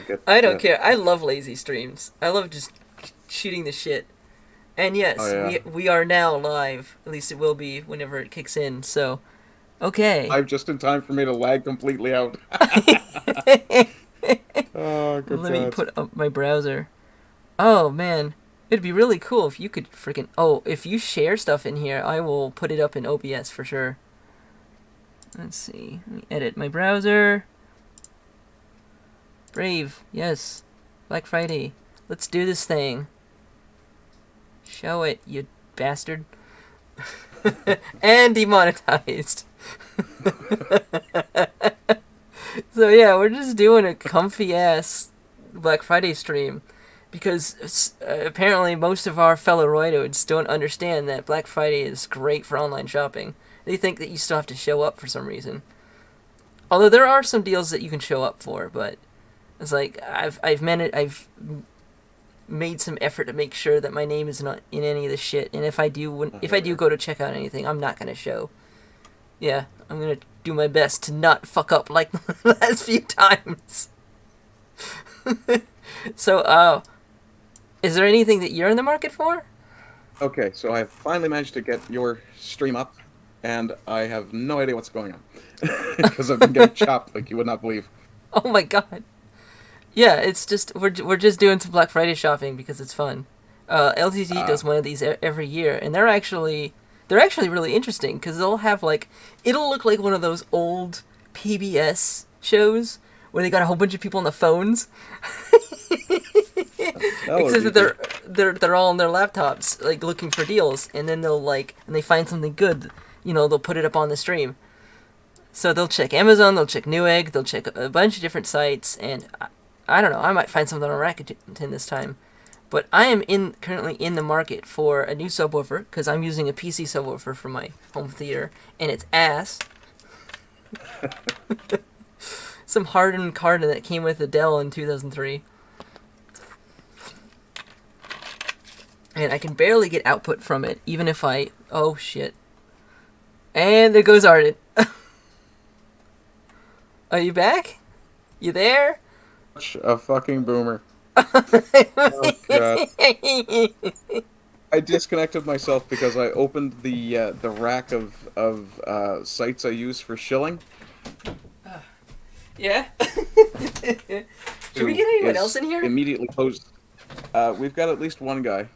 get. I don't care. I love lazy streams. I love just shooting the shit. And Oh yes, yeah. we are now live. At least it will be whenever it kicks in. So, okay. I'm just in time for me to lag completely out. Oh, good Let me God. put up my browser. Oh man, it'd be really cool if you could freaking. Oh, if you share stuff in here, I will put it up in OBS for sure. Let's see. Let me edit my browser. Brave, yes. Black Friday. Let's do this thing. Show it, you bastard. And demonetized. So yeah, we're just doing a comfy ass Black Friday stream because apparently most of our fellow rightoids don't understand that Black Friday is great for online shopping. They think that you still have to show up for some reason. Although there are some deals that you can show up for, but it's like I've made some effort to make sure that my name is not in any of the shit. And if I do Oh, if I here we do are. go to check out anything, I'm not gonna show. Yeah, I'm gonna do my best to not fuck up like the last few times. So, is there anything that you're in the market for? Okay, so I finally managed to get your stream up, and I have no idea what's going on because I've been getting chopped like you would not believe. Oh my god. Yeah, it's just we're just doing some Black Friday shopping because it's fun. LTT does Ah, one of these every year, and they're actually really interesting because they'll have like it'll look like one of those old PBS shows where they got a whole bunch of people on the phones, that would except be that good. they're all on their laptops like looking for deals, and then they'll like and they find something good, they'll put it up on the stream. So they'll check Amazon, they'll check Newegg, they'll check a bunch of different sites, and I don't know, I might find something on Rakuten this time. But I am currently in the market for a new subwoofer because I'm using a PC subwoofer for my home theater, and it's ass. Some hardened cardon that came with the Dell in 2003, and I can barely get output from it, even if I. Oh shit! And there goes Ardent. Are you back? You there? Such a fucking boomer. Oh God. I disconnected myself because I opened the rack of sites I use for shilling, Yeah. Should we who get anyone else is in here? immediately closed. We've got at least one guy.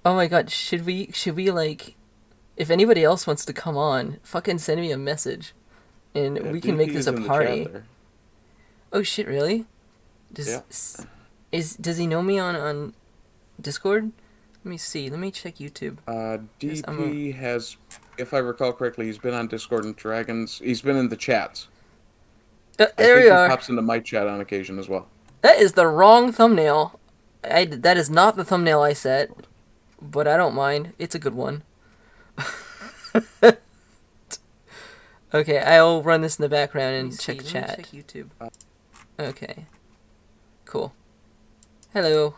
Oh my god, should we like if anybody else wants to come on, fucking send me a message and Yeah, we can make DP this is a in the chat party. there. Oh shit, really? Yeah. Does he know me on Discord? Let me see. Let me check YouTube. Cuz I'm a DP has, if I recall correctly, he's been on Discord and Dragons. He's been in the chats. I There we think he are. pops into my chat on occasion as well. That is the wrong thumbnail. That is not the thumbnail I set, but I don't mind. It's a good one. Okay, I'll run this in the background and check chat. Check YouTube. Okay. Cool. Hello.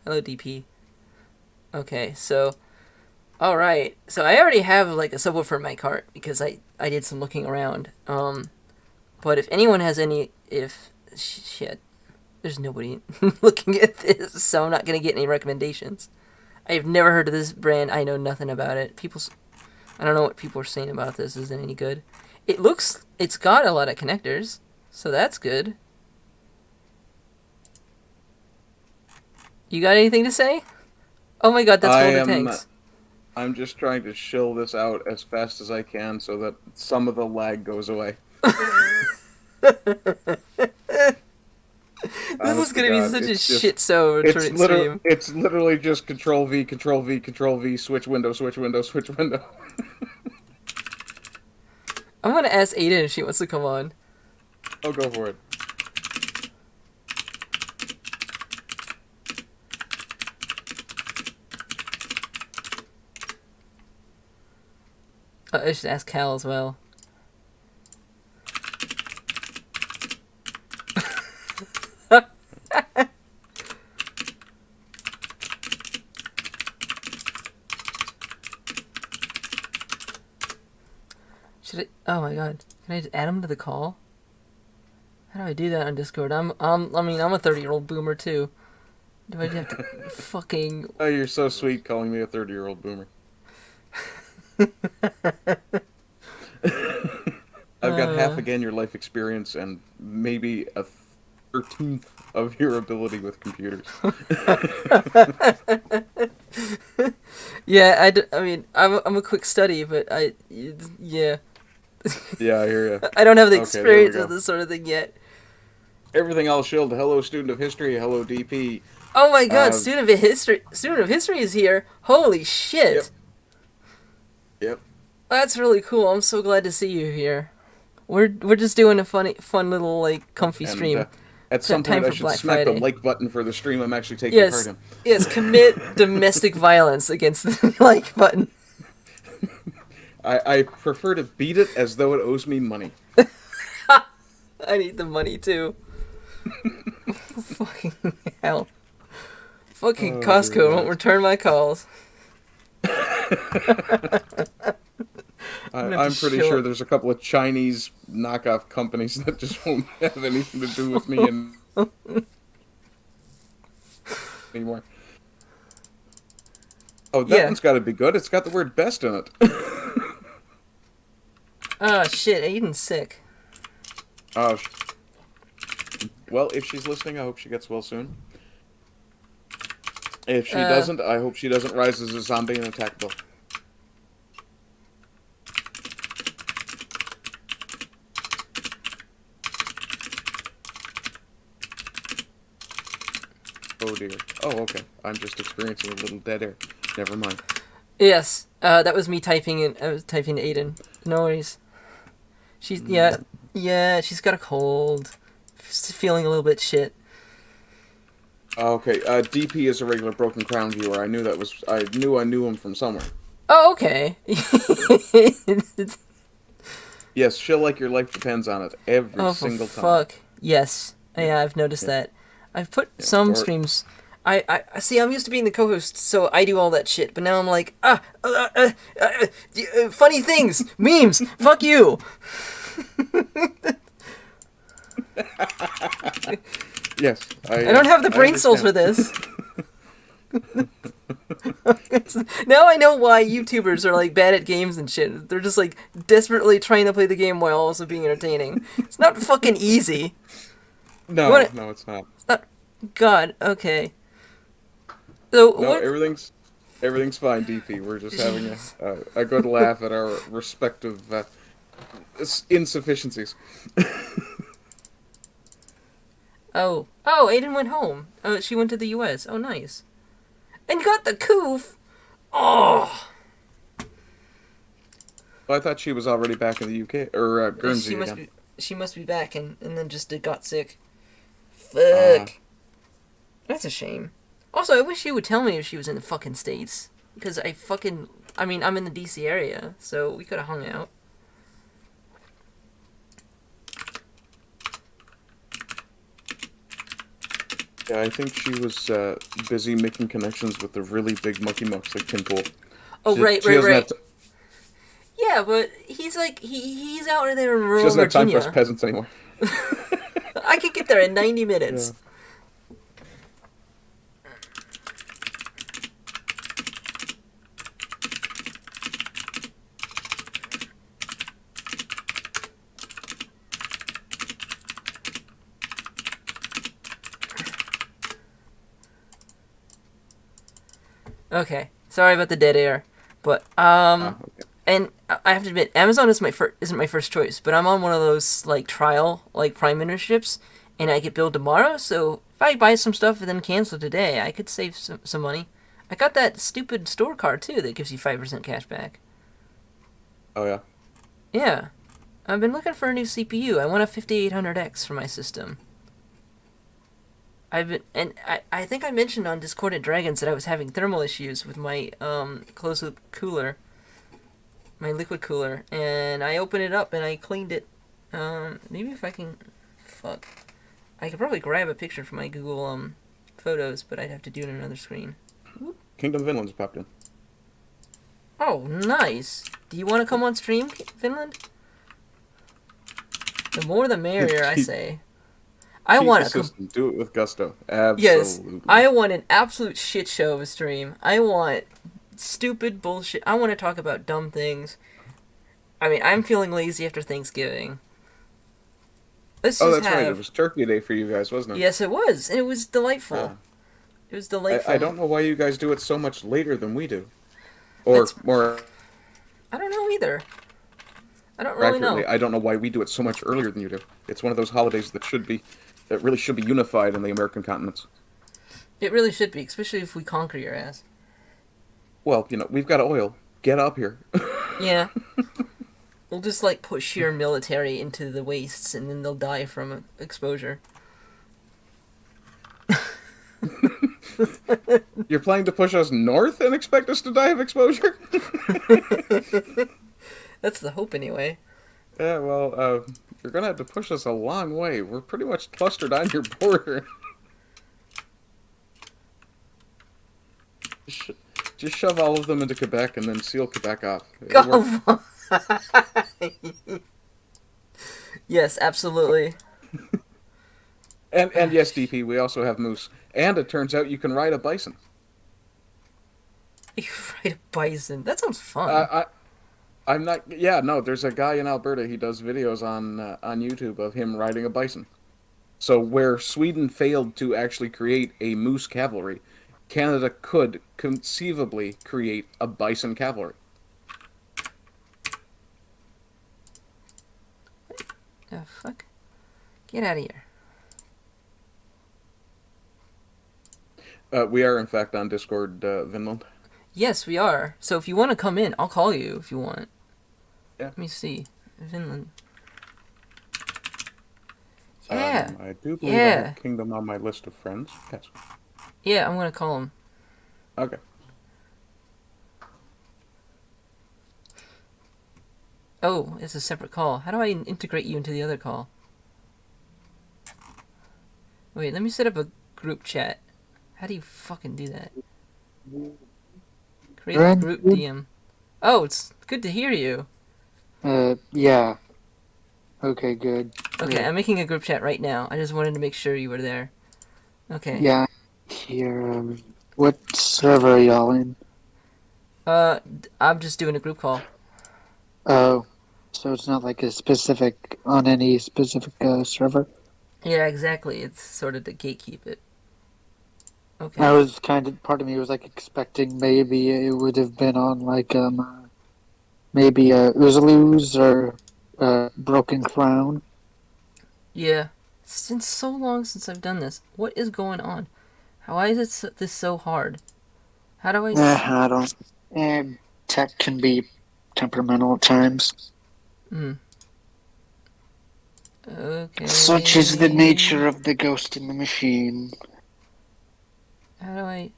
Hello, DP. Okay, so. Alright. So I already have like a subwoofer in my cart because I did some looking around. But if anyone has any. Shit. There's nobody looking at this, so I'm not gonna get any recommendations. I've never heard of this brand. I know nothing about it. I don't know what people are saying about this. Is it any good? It's got a lot of connectors, so that's good. You got anything to say? Oh my god, that's I Golden am. Tanks. I'm just trying to shill this out as fast as I can so that some of the lag goes away. This is Honest to gonna be God, such a it's just shit show stream. it's literally just Control V, Control V, Control V, switch window, switch window, switch window. I'm gonna ask Ada if she wants to come on. Oh, go for it. I should ask Cal as well. Should I? Oh my god. Can I just add him to the call? How do I do that on Discord? I mean, I'm a 30-year-old boomer too. Do I have to fucking... Oh, you're so sweet calling me a 30-year-old boomer. I've got half again your life experience and maybe a 13th of your ability with computers. Yeah, I mean, I'm a quick study, but yeah. Yeah, I hear you. I don't have the Okay, there we experience go. of this sort of thing yet. Everything else shield. Hello, student of history. Hello, DP. Oh my god, Uh, student of history is here. Holy yep, shit. yep. That's really cool. I'm so glad to see you here. We're just doing a fun little like comfy And stream. at some Time point, I for should Black smack Friday. the like button for the stream I'm actually taking part Yes. in. Yes, commit domestic violence against the like button. I prefer to beat it as though it owes me money. I need the money too. Fucking hell. Fucking Oh, Costco dear won't God. return my calls. I'm pretty sure there's a couple of Chinese knockoff companies that just won't have anything to do with me anymore. Oh, that Yeah. one's got to be good. It's got the word best in it. Oh shit, Aiden's sick. Oh, well, if she's listening, I hope she gets well soon. If she doesn't, I hope she doesn't rise as a zombie and attack Bill. Oh dear. Oh, okay. I'm just experiencing a little dead air. Never mind. Yes, that was me typing in. I was typing to Aiden. No worries. She's she's got a cold. Feeling a little bit shit. Okay. DP is a regular Broken Crown viewer. I knew that was. I knew him from somewhere. Oh, okay. Yes, she'll like your life depends on it every Oh, single for time. fuck. Yes. Yeah, I've noticed that. I've put some streams. I see. I'm used to being the co-host, so I do all that shit. But now I'm like, funny things, memes. Fuck you. Yes, I don't have the brain cells for this. Now I know why YouTubers are like bad at games and shit. They're just like desperately trying to play the game while also being entertaining. It's not fucking easy. No, no, it's not. It's not. God. Okay. So No, what? everything's fine, DP. We're just having a good laugh at our respective insufficiencies. Oh, Aiden went home. Oh, she went to the U.S. Oh, nice. And got the coof. Oh. Well, I thought she was already back in the UK or Guernsey again. She must be back and then just got sick. Fuck. That's a shame. Also, I wish you would tell me if she was in the fucking States. Because I mean, I'm in the DC area, so we could have hung out. Yeah, I think she was busy making connections with the really big mucky mucks like Tim Pool. Oh, She right. doesn't have Yeah, but he's like, he's out there in She rural doesn't have time Virginia. for us peasants anymore. I could get there in 90 minutes. Yeah. Okay, sorry about the dead air, but Okay. and I have to admit, Amazon isn't my first choice, but I'm on one of those like trial like Prime memberships, and I get billed tomorrow. So if I buy some stuff and then cancel today, I could save some money. I got that stupid store card too that gives you 5% cash back. Oh yeah. Yeah, I've been looking for a new CPU. I want a 5800X for my system. I think I mentioned on Discordant Dragons that I was having thermal issues with my closed loop cooler, my liquid cooler, and I opened it up and I cleaned it. Maybe if I can, fuck, I could probably grab a picture from my Google photos, but I'd have to do it on another screen. Whoop. Kingdom of Finland's popped in. Oh, nice. Do you want to come on stream, Finland? The more the merrier, I say. I Keep want the a system. Do it with gusto. yes. Absolutely. I want an absolute shit show of a stream. I want stupid bullshit. I want to talk about dumb things. I mean, I'm feeling lazy after Thanksgiving. Let's Oh, just that's right. It have. was Turkey Day for you guys, wasn't it? Yes, it was. And it was delightful. Ah. It was I delightful. don't know why you guys do it so much later than we do. Or It's. more I don't know either. I don't really accurately, know. I don't know why we do it so much earlier than you do. It's one of those holidays that really should be unified in the American continents. It really should be, especially if we conquer your ass. Well, we've got oil. Get up here. Yeah. We'll just like push your military into the wastes and then they'll die from exposure. You're planning to push us north and expect us to die of exposure? That's the hope anyway. Yeah, well, you're gonna have to push us a long way. We're pretty much clustered on your border. Just, just shove all of them into Quebec and then seal Quebec off. It'll work. Go Yes, absolutely. And yes, DP, we also have moose. And it turns out you can ride a bison. You ride a bison. That sounds fun. I I'm not. Yeah, no. There's a guy in Alberta. He does videos on YouTube of him riding a bison. So where Sweden failed to actually create a moose cavalry, Canada could conceivably create a bison cavalry. Oh, fuck. Get out of here. We are in fact on Discord, Vinland. Yes, we are. So if you want to come in, I'll call you if you want. Yeah. Let me see. Vinland. Yeah. I do believe I Yeah. have Kingdom on my list of friends. Yes. Yeah, I'm going to call him. Okay. Oh, it's a separate call. How do I integrate you into the other call? Wait, let me set up a group chat. How do you fucking do that? Create a group DM. Oh, it's good to hear you. Yeah. Okay, good. Okay, Yeah. I'm making a group chat right now. I just wanted to make sure you were there. Okay. Yeah. Here, what server are y'all in? I'm just doing a group call. Oh, so it's not like a specific, on any specific, server? Yeah, exactly. It's sort of to gatekeep it. Okay. I was part of me was like expecting maybe it would have been on like, maybe, Oozalooz or, Broken Crown. Yeah. It's been so long since I've done this. What is going on? Why is this so hard? How do I... I don't, tech can be temperamental at times. Okay. Such is the nature of the ghost in the machine. How do I...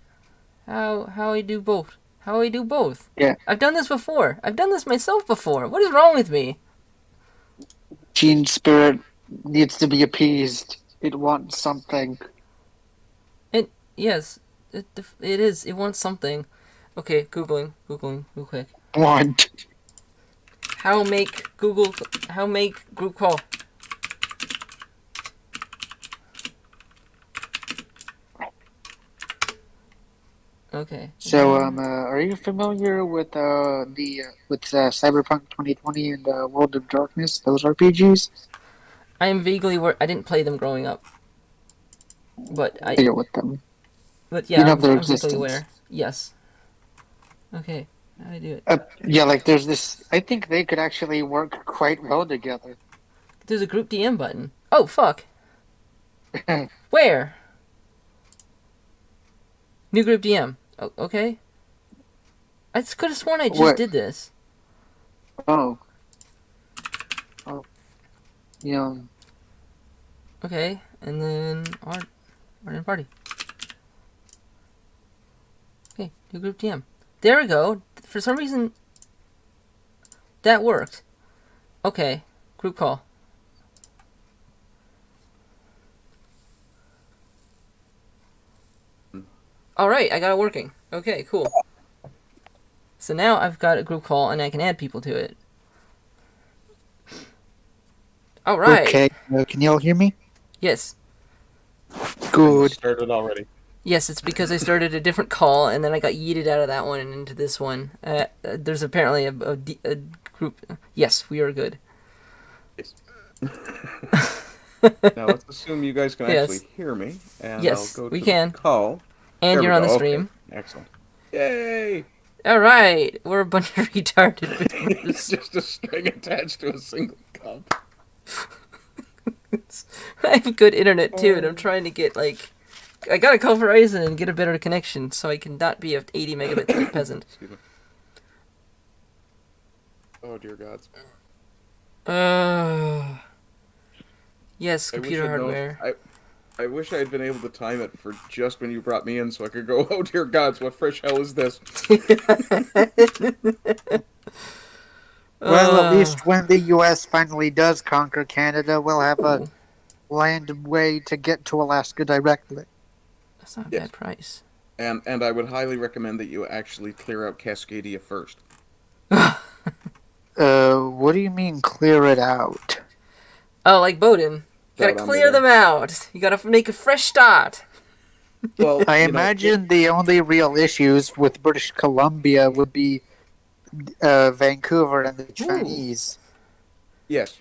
How I do both? How I do both? Yeah. I've done this before. I've done this myself before. What is wrong with me? Gene spirit needs to be appeased. It wants something. Yes. It is. It wants something. Okay, Googling real quick. Want. How make group call. Okay. So, are you familiar with Cyberpunk 2020 and World of Darkness? Those RPGs. I am vaguely aware. I didn't play them growing up, but I. Familiar with them. But yeah, You know I'm their vaguely existence. aware. Yes. Okay. How do I do it? Yeah, like there's this. I think they could actually work quite well together. There's a group DM button. Oh fuck. Where? New group DM. Oh, okay. I could have sworn I just What? did this. Oh. Oh. Yeah. Okay, and then Ardent Party. Okay, new group DM. There we go. For some reason, that worked. Okay, group call. Alright, I got it working. Okay, cool. So now I've got a group call and I can add people to it. Alright. Okay. Can y'all hear me? Yes. Good. Started already. Yes, it's because I started a different call and then I got yeeted out of that one and into this one. There's apparently a group. Yes, we are good. Yes. Now let's assume you guys can Yes. actually hear me, and I'll Yes, go we to the can. call. And There we you're on go. the Okay, stream. excellent. Yay! All right, we're a bunch of retarded boomers. Just a string attached to a single cup. I have good internet too, and I'm trying to get I gotta call Verizon and get a better connection so I can not be a 80 megabit peasant. Excuse me. Oh dear gods. Yes, computer hardware. I wish I had been able to time it for just when you brought me in so I could go, oh dear gods, what fresh hell is this? Well, at least when the U.S. finally does conquer Canada, we'll have a Ooh, land way to get to Alaska directly. that's not a Yes. bad price. And I would highly recommend that you actually clear out Cascadia first. What do you mean clear it out? Oh, like Bowden. You gotta Out on clear the- them out. You gotta make a fresh start. Well, I you know, imagine the only real issues with British Columbia would be Vancouver and the Chinese. yes.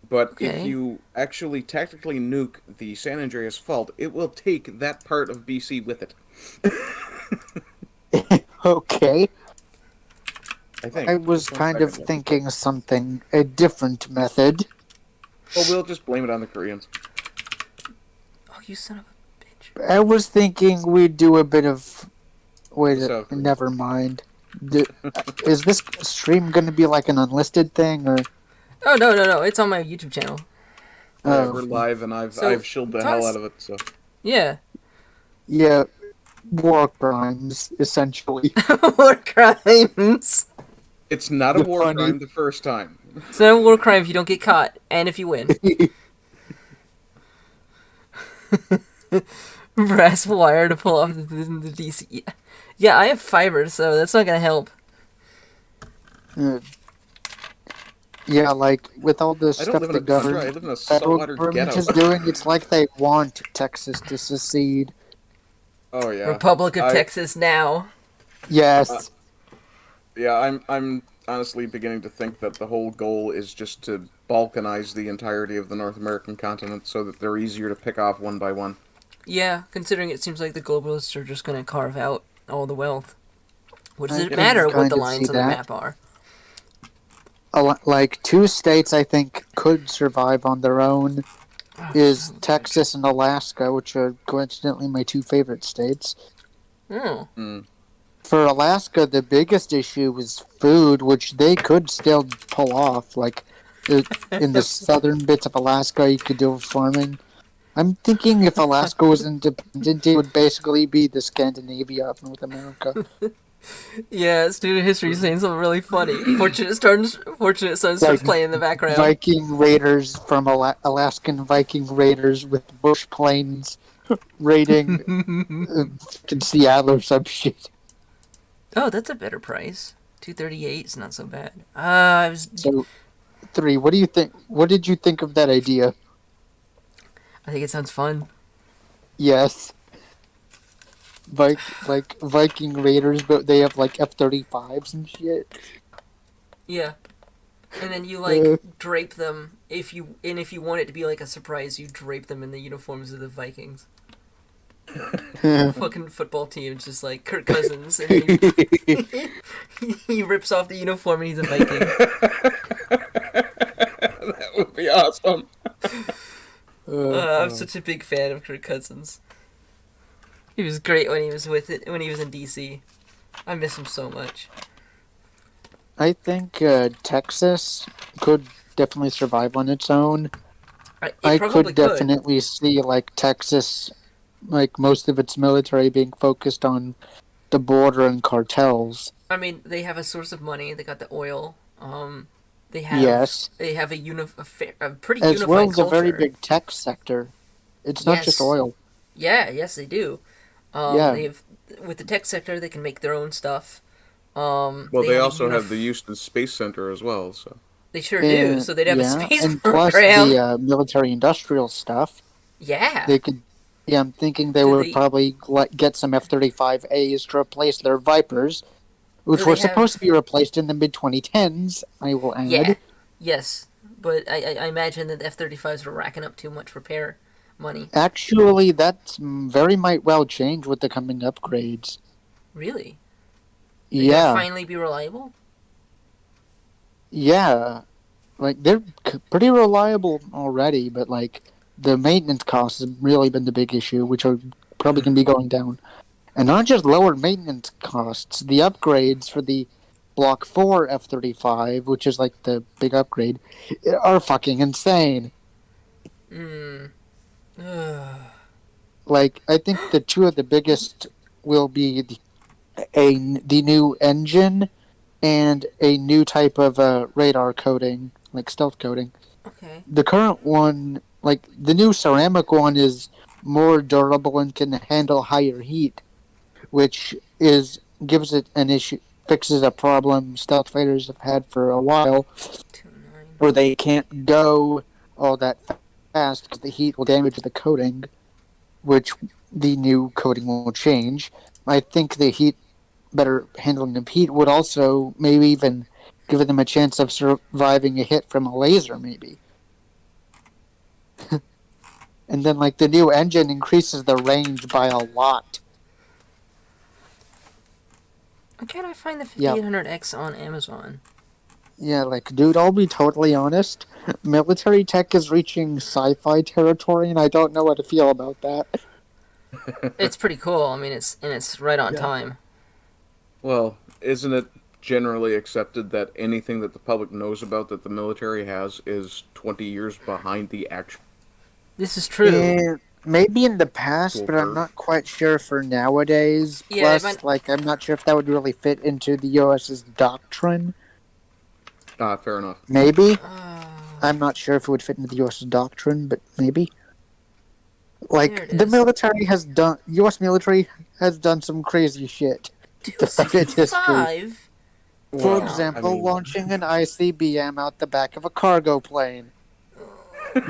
But Okay. if you actually tactically nuke the San Andreas Fault, it will take that part of BC with it. Okay. I think. I was Just one kind of second. thinking something, a different method. Oh, we'll just blame it on the Koreans. Oh, you son of a bitch. I was thinking we'd do a bit of. Wait, So- never mind. Is this stream going to be like an unlisted thing, or? Oh, no. It's on my YouTube channel. We're live, and I've So, shilled the tell hell us- out of it. So Yeah. Yeah, war crimes, essentially. War crimes. it's not a war Funny. crime the first time. It's not a war crime if you don't get caught, and if you win. Brass wire to pull off the DC. Yeah, I have fiber, so that's not gonna help. Yeah, like with all the I stuff don't live in the a tundra. I government, live in a federal saltwater government ghetto. is doing, it's like they want Texas to secede. Oh yeah. Republic of I- Texas now. Yes. Yeah, I'm honestly beginning to think that the whole goal is just to balkanize the entirety of the North American continent so that they're easier to pick off one by one. Yeah, considering it seems like the globalists are just gonna carve out all the wealth. What does I it can matter what kind the of lines see on the that. map are? Like 2 states I think could survive on their own is son of a Texas and Alaska, which are coincidentally my 2 favorite states. Oh. For Alaska, the biggest issue was food, which they could still pull off. Like in the southern bits of Alaska, you could do farming. I'm thinking if Alaska was independent, it would basically be the Scandinavia of North America. Yeah, student history is saying something really funny. Fortunate Son starts Like playing in the background. Viking raiders from Alaskan Viking raiders with bush planes raiding fucking Seattle or some shit. Oh, that's a better price. 238 is not so bad. I was. So, 3, what do you think? What did you think of that idea? I think it sounds fun. Yes. Like Viking raiders, but they have like F-35s and shit. Yeah. And then you drape them if you want it to be like a surprise, you drape them in the uniforms of the Vikings. Fucking football team, just like Kirk Cousins, and he rips off the uniform and he's a Viking. That would be awesome. I'm such a big fan of Kirk Cousins. He was great when he was when he was in DC. I miss him so much. I think Texas could definitely survive on its own. I could definitely see like Texas, like most of its military being focused on the border and cartels. I mean, they have a source of money. They got the oil. They have they have a pretty as unified well as culture. a very big tech sector. It's not just oil. Yeah, yes, they do. They have, with the tech sector, they can make their own stuff. Well, they also have the Houston Space Center as well, so. They sure do. So they'd have a space and program. plus the military-industrial stuff. Yeah. They could Yeah, I'm thinking they Do would they probably get some F-35As to replace their Vipers, do which they were supposed to have? be replaced in the mid-2010s, I will Yeah, add. yes, but I imagine that F-35s are racking up too much repair money. Actually, that very might well change with the coming upgrades. Really, they're gonna Yeah, finally be reliable. yeah. Like, they're pretty reliable already, but, like, the maintenance costs have really been the big issue, which are probably going to be going down. And not just lower maintenance costs, the upgrades for the Block 4 F-35, which is like the big upgrade, are fucking insane. Hmm. Like, I think the two of the biggest will be the new engine and a new type of radar coating, like stealth coating. Okay. The current one, like the new ceramic one, is more durable and can handle higher heat, which is gives it an issue, fixes a problem stealth fighters have had for a while, 2.9. where they can't go all that fast because the heat will damage the coating, which the new coating will change. I think the heat, better handling of heat, would also maybe even give them a chance of surviving a hit from a laser, maybe. And then, like, the new engine increases the range by a lot. Why can't I find the Yeah, 5800X on Amazon? yeah, like, dude, I'll be totally honest. Military tech is reaching sci-fi territory, and I don't know what to feel about that. It's pretty cool. I mean, it's right on Yeah. time. Well, isn't it generally accepted that anything that the public knows about that the military has is 20 years behind the actual This is true. Maybe in the past, but I'm curve? not quite sure for nowadays. Yeah, it Plus, might. like, I'm not sure if that would really fit into the US's doctrine. Ah, fair enough. Maybe. Uh, I'm not sure if it would fit into the US's doctrine, but maybe. there Like, it the is. US military has done some crazy shit throughout its history. 265. For Well, Damn. I example, mean, launching an ICBM out the back of a cargo plane.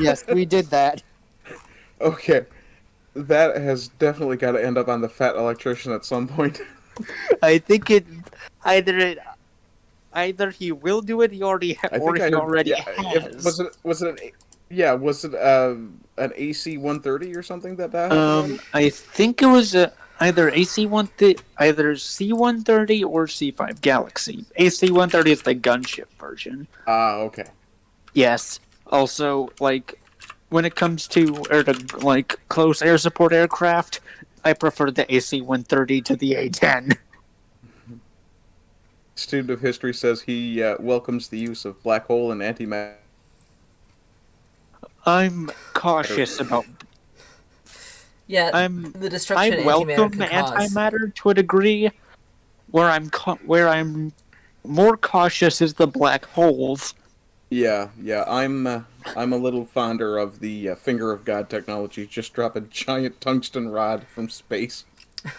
Yes, we did that. okay, that has definitely got to end up on the fat electrician at some point. I think either it either he will do it, I or think I he heard. already Yeah, if has. was it an yeah was it an AC 130 or something that happened already? I think it was either either C-130 or C-5 Galaxy. AC-130 is the gunship version. Ah, okay. Yes. Also, like, when it comes to like close air support aircraft, I prefer the AC-130 to the A-10. Student of history says he welcomes the use of black hole and antimatter. I'm cautious about. Yeah, I'm the I destruction antimatter welcome could cause. antimatter to a degree. Where I'm more cautious is the black holes. Yeah, yeah. I'm a little fonder of the finger of God technology. Just drop a giant tungsten rod from space.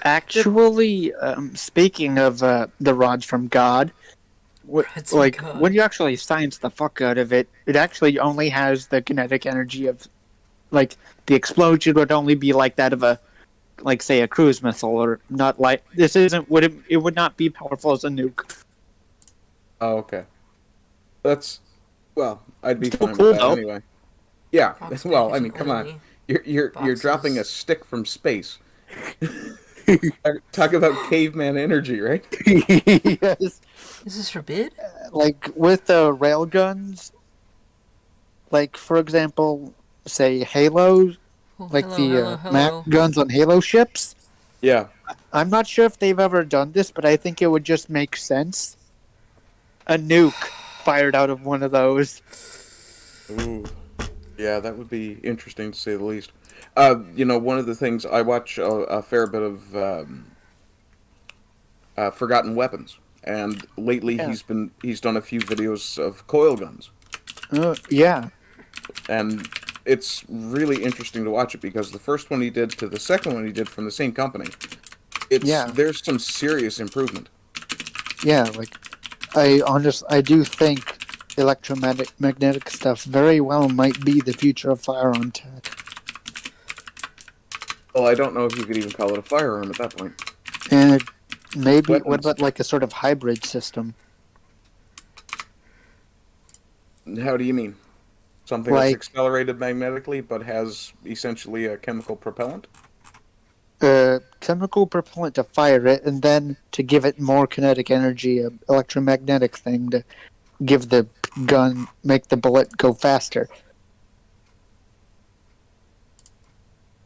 Actually, speaking of the rods from God, Rods from like God. when you actually science the fuck out of it, it actually only has the kinetic energy of, like, the explosion would only be like that of a, like, say, a cruise missile, or not like this isn't would it would not be powerful as a nuke. Oh, okay. That's well, I'd be Still fine cool with that though. anyway. Yeah. Box Well, I packaging mean, come on. only. You're dropping a Boxes. stick from space. Talk about caveman energy, right? Yes, Is this forbid? like with the railguns, like for example, say Halo, Oh, like hello, the hello, Mac hello. guns on Halo ships. Yeah. I'm not sure if they've ever done this, but I think it would just make sense. A nuke fired out of one of those. Ooh. Yeah, that would be interesting to say the least. One of the things I watch a fair bit of Forgotten Weapons, and lately Yeah. he's done a few videos of coil guns, Yeah. and it's really interesting to watch it because the first one he did to the second one he did from the same company, Yeah. there's some serious improvement. Yeah. Like, I do think electromagnetic stuff very well might be the future of firearm tech. Well, I don't know if you could even call it a firearm at that point. And maybe, what Weapons. about like a sort of hybrid system? How do you mean? Something that's Like accelerated magnetically but has essentially a chemical propellant? chemical propellant to fire it, and then to give it more kinetic energy, a electromagnetic thing to give the gun, make the bullet go faster.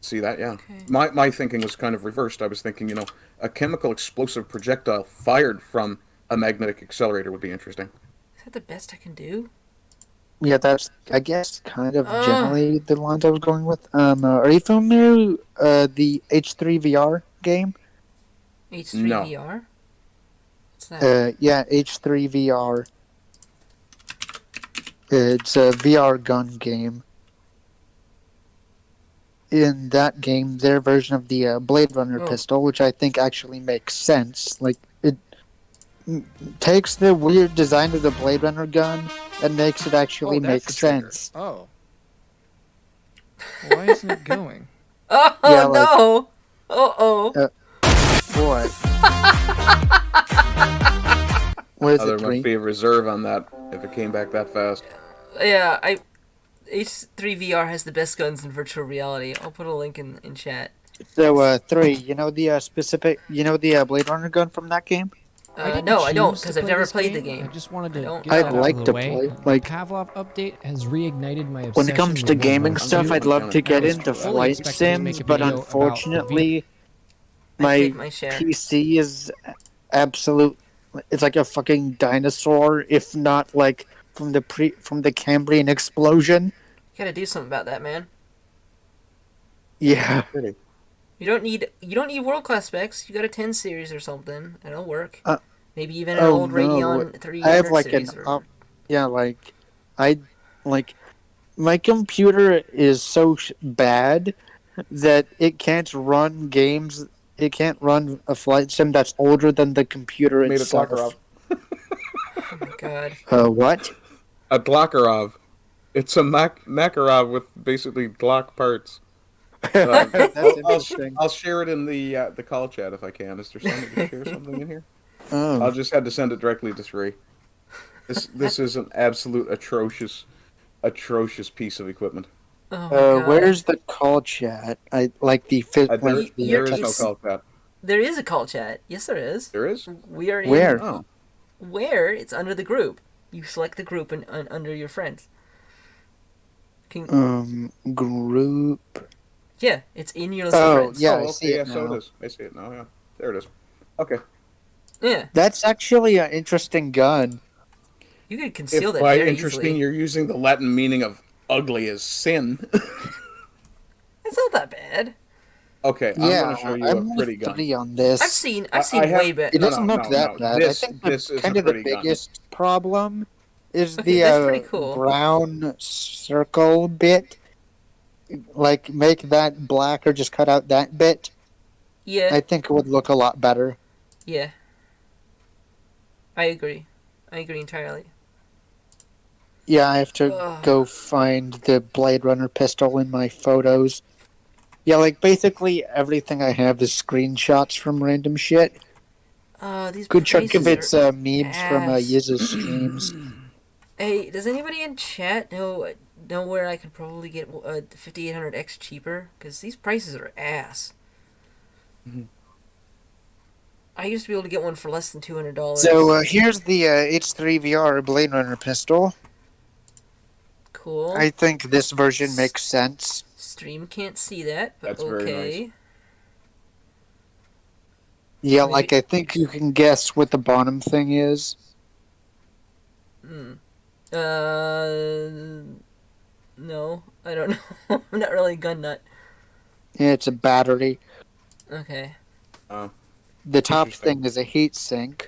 See that? Yeah. Okay. My thinking was kind of reversed. I was thinking, a chemical explosive projectile fired from a magnetic accelerator would be interesting. Is that the best I can do? Yeah, that's, I guess, kind of Ugh. generally the lines I was going with. Are you familiar the H3 VR game? H3 No. VR? What's that? Yeah, H3 VR. It's a VR gun game. In that game, their version of the Blade Runner Oh. pistol, which I think actually makes sense. Like, it takes the weird design of the Blade Runner gun and makes it actually make sense. Oh. Why isn't it going? Oh Yeah, like- no! Uh-oh. What? What is There it, must Three? be a reserve on that if it came back that fast. Yeah, H3 VR has the best guns in virtual reality. I'll put a link in chat. So, Three, you know the Blade Runner gun from that game? No, I don't, because I've never played the game. I just wanted I to don't get I'd that like out of to the way. play, The like- Pavlov update has reignited my obsession When it comes to with World gaming War stuff, II. I'd love to get I was into fully flight expecting to make sims, a but video about unfortunately, I my paid my share. PC is absolute. It's like a fucking dinosaur, if not like from the Cambrian explosion. You gotta do something about that, man. Yeah. You don't need world class specs. You got a 10 series or something. It'll work. Uh, Maybe even an oh, old no. Radeon 300 I have like series. yeah, like my computer is so bad that it can't run games. It can't run a flight sim that's older than the computer Made a itself. Glockarov. Oh my god. What? A Glockarov. It's a Makarov with basically Glock parts. That's interesting. I'll share it in the call chat if I can. Is there something to share something in here? Oh. I'll just have to send it directly to Sri. This is an absolute atrocious piece of equipment. Oh my god. Where's the call chat? I like the fifth. There Like the is no it's- call chat. There is a call chat. Yes, there is. There is? We are in Where? Oh. where it's under the group. You select the group and under your friends. Group. Yeah, it's in your list of Oh, friends. yeah, Oh, I okay, see it yeah, so now. it is. I see it now, yeah. There it is. Okay. Yeah, That's actually an interesting gun. you could conceal If that by very interesting easily. you're using the Latin meaning of ugly as sin. It's not that bad. Okay, I'm Yeah, going to show you I'm a pretty with gun. Three on this. I've seen I have- way better. It doesn't No, look no, that no. bad. This- I think this is kind a of the pretty gun. biggest problem is Okay, the that's pretty cool. brown circle bit. Like, make that black or just cut out that bit. Yeah, I think it would look a lot better. yeah. I agree. I agree entirely. Yeah, I have to Ugh. go find the Blade Runner pistol in my photos. Yeah, like, basically everything I have is screenshots from random shit. These Good chunk of prices it's are memes from ass. Yiz's streams. Hey, does anybody in chat know where I could probably get a 5800X cheaper? Because these prices are ass. I used to be able to get one for less than $200. So here's the H3VR Blade Runner pistol. Cool. I think this version makes sense. Stream can't see that, but That's very okay. Yeah, Maybe- like I think you can guess what the bottom thing is. No, I don't know. I'm not really a gun nut. Yeah, it's a battery. Okay. The top Interesting. thing is a heat sink,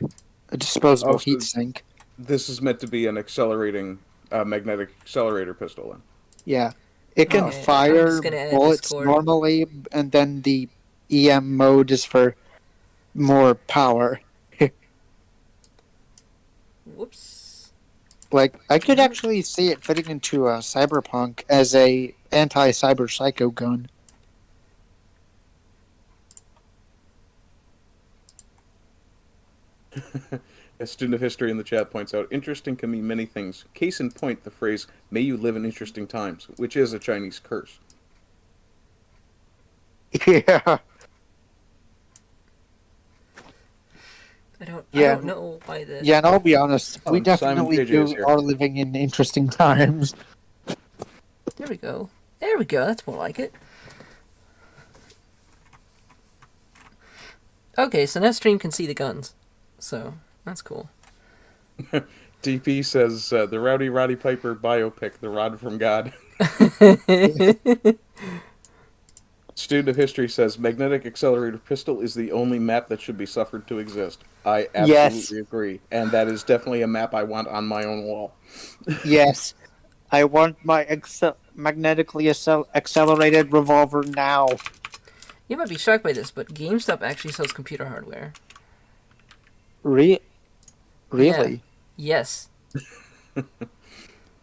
a disposable Oh, so- heat sink. This is meant to be an accelerating magnetic accelerator pistol then. Yeah, it can Okay, I'm fire just gonna add bullets Discord. normally, and then the EM mode is for more power. Whoops. Like, I could actually see it fitting into a Cyberpunk as a anti-cyber psycho gun. A student of history in the chat points out, interesting can mean many things. Case in point, the phrase, may you live in interesting times, which is a Chinese curse. Yeah. I Yeah. don't know why the. Yeah, and I'll be honest, we Oh, Simon definitely JJ is do here. are living in interesting times. There we go. There we go. That's more like it. Okay, so now stream can see the guns, so that's cool. DP says, the Rowdy Roddy Piper biopic, The Rod from God. Student of history says, magnetic accelerator pistol is the only map that should be suffered to exist. I absolutely agree, and that is definitely a map I want on my own wall. Yes. I want my magnetically accelerated revolver now. You might be shocked by this, but GameStop actually sells computer hardware. Really? Yes.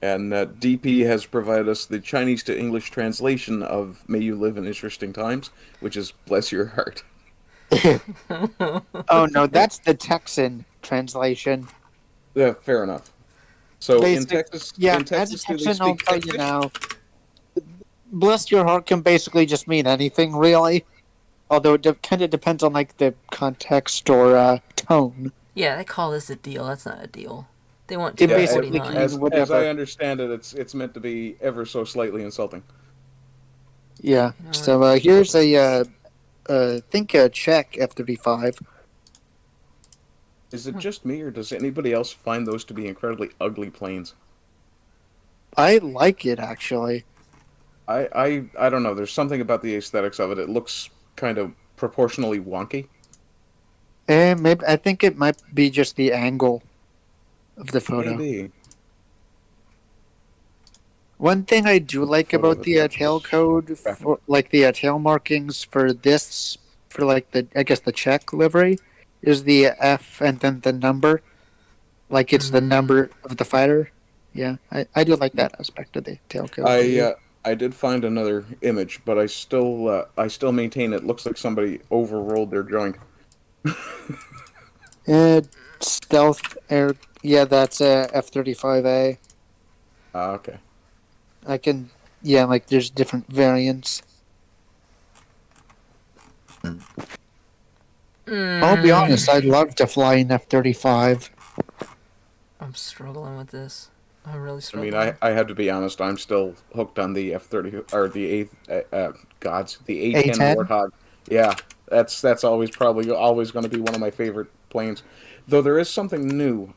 And DP has provided us the Chinese to English translation of May You Live in Interesting Times, which is Bless Your Heart. Oh no, that's the Texan translation. Yeah, fair enough. So in Basic- Texas, Yeah, in Texas, as a do they Texan, I'll speak tell you Texas? now. Bless your heart can basically just mean anything, really. Although it kind of depends on like the context or tone. Yeah, they call this a deal. That's not a deal. They want It Yeah, basically $249. can- as whatever. I understand it, it's meant to be ever so slightly insulting. Yeah. You know So here's a think a Czech F-35. Is it just me, or does anybody else find those to be incredibly ugly planes? I like it actually. I don't know. There's something about the aesthetics of it. It looks kind of proportionally wonky. And maybe I think it might be just the angle of the photo. Maybe. One thing I do like Photo about of the the tail Texas code, for, like the tail markings for this, for like the I guess the Czech livery, is the F and then the number, like it's the number of the fighter. Yeah, I do like that aspect of the tail code. I did find another image, but I still maintain it looks like somebody overrolled their joint. Stealth air. Yeah, that's F-35A. Okay. I can. Yeah, like there's different variants. I'll be honest. I'd love to fly an F-35. I'm struggling with this. I'm really I struggling. mean, I had to be honest. I'm still hooked on the F-30 or the the A-10 A-10? Warthog. Yeah, that's always probably always going to be one of my favorite planes. Though there is something new.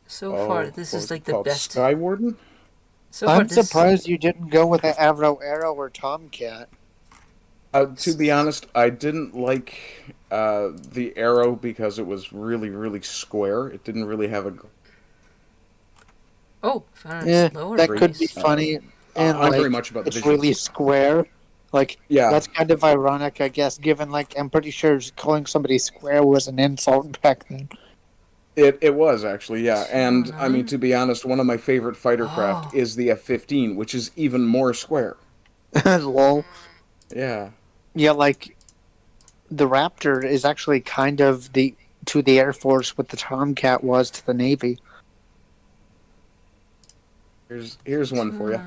So far, this what is was like it the called? best. Sky Warden. So far, I'm this. surprised you didn't go with an Arrow or Tomcat. To be honest, I didn't like the Arrow because it was really, really square. It didn't really have a. Oh, found Yeah, it slower. that could be Great. funny. And I'm like, very much about the it's visuals. really square. Like, Yeah, that's kind of ironic, I guess, given, like, I'm pretty sure calling somebody square was an insult back then. it was actually, yeah. And I mean, 209? to be honest, one of my favorite fighter craft Oh. is the F-15, which is even more square. Lol. Yeah. Yeah, like, the Raptor is actually kind of to the Air Force what the Tomcat was to the Navy. Here's one for you.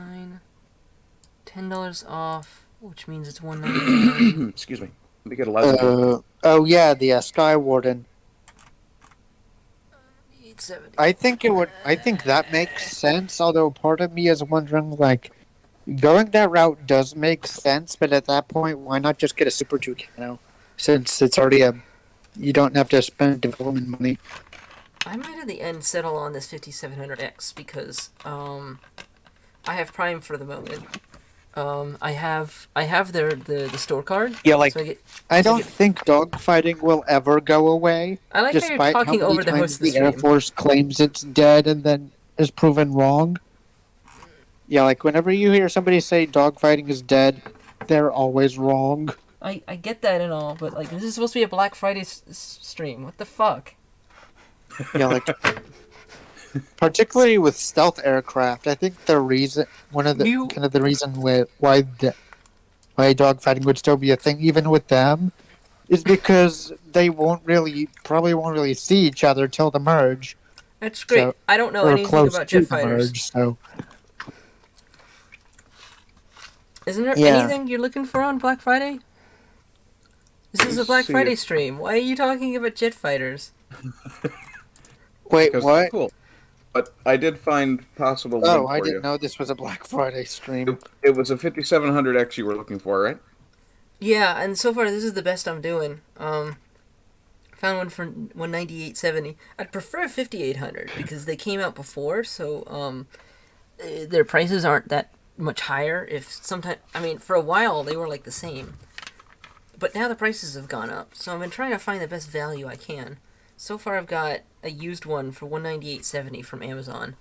$10 off, which means it's $199. Excuse me. Let me get a lesson. Oh yeah, the Sky Warden. 870. I think that makes sense, although part of me is wondering, like, going that route does make sense, but at that point, why not just get a Super Tucano? Since it's already you don't have to spend development money. I might at the end settle on this 5700X because I have Prime for the moment. I have the store card. Yeah, like, so I don't think dogfighting will ever go away. I like how you're despite talking many over the times host of the the Air stream. Force claims it's dead and then is proven wrong. Yeah, like, whenever you hear somebody say dogfighting is dead, they're always wrong. I get that and all, but like this is supposed to be a Black Friday stream. What the fuck? Yeah, like, particularly with stealth aircraft, I think the reason, one of the kind of the reason why dogfighting would still be a thing, even with them, is because they probably won't really see each other till the merge. That's great. So, I don't know or anything close about jet to the fighters. merge. So, Isn't there yeah. anything you're looking for on Black Friday? This is a Black See Friday if stream. Why are you talking about jet fighters? Wait, because they're what? cool. But I did find possible Oh, link I for didn't you. know this was a Black Friday stream. It was a 5700X you were looking for, right? Yeah, and so far this is the best I'm doing. Found one for 198.70. I'd prefer 5800 because they came out before, so their prices aren't that much higher. If sometimes, I mean, for a while they were like the same, but now the prices have gone up. So I've been trying to find the best value I can. So far, I've got a used one for 198.70 from Amazon,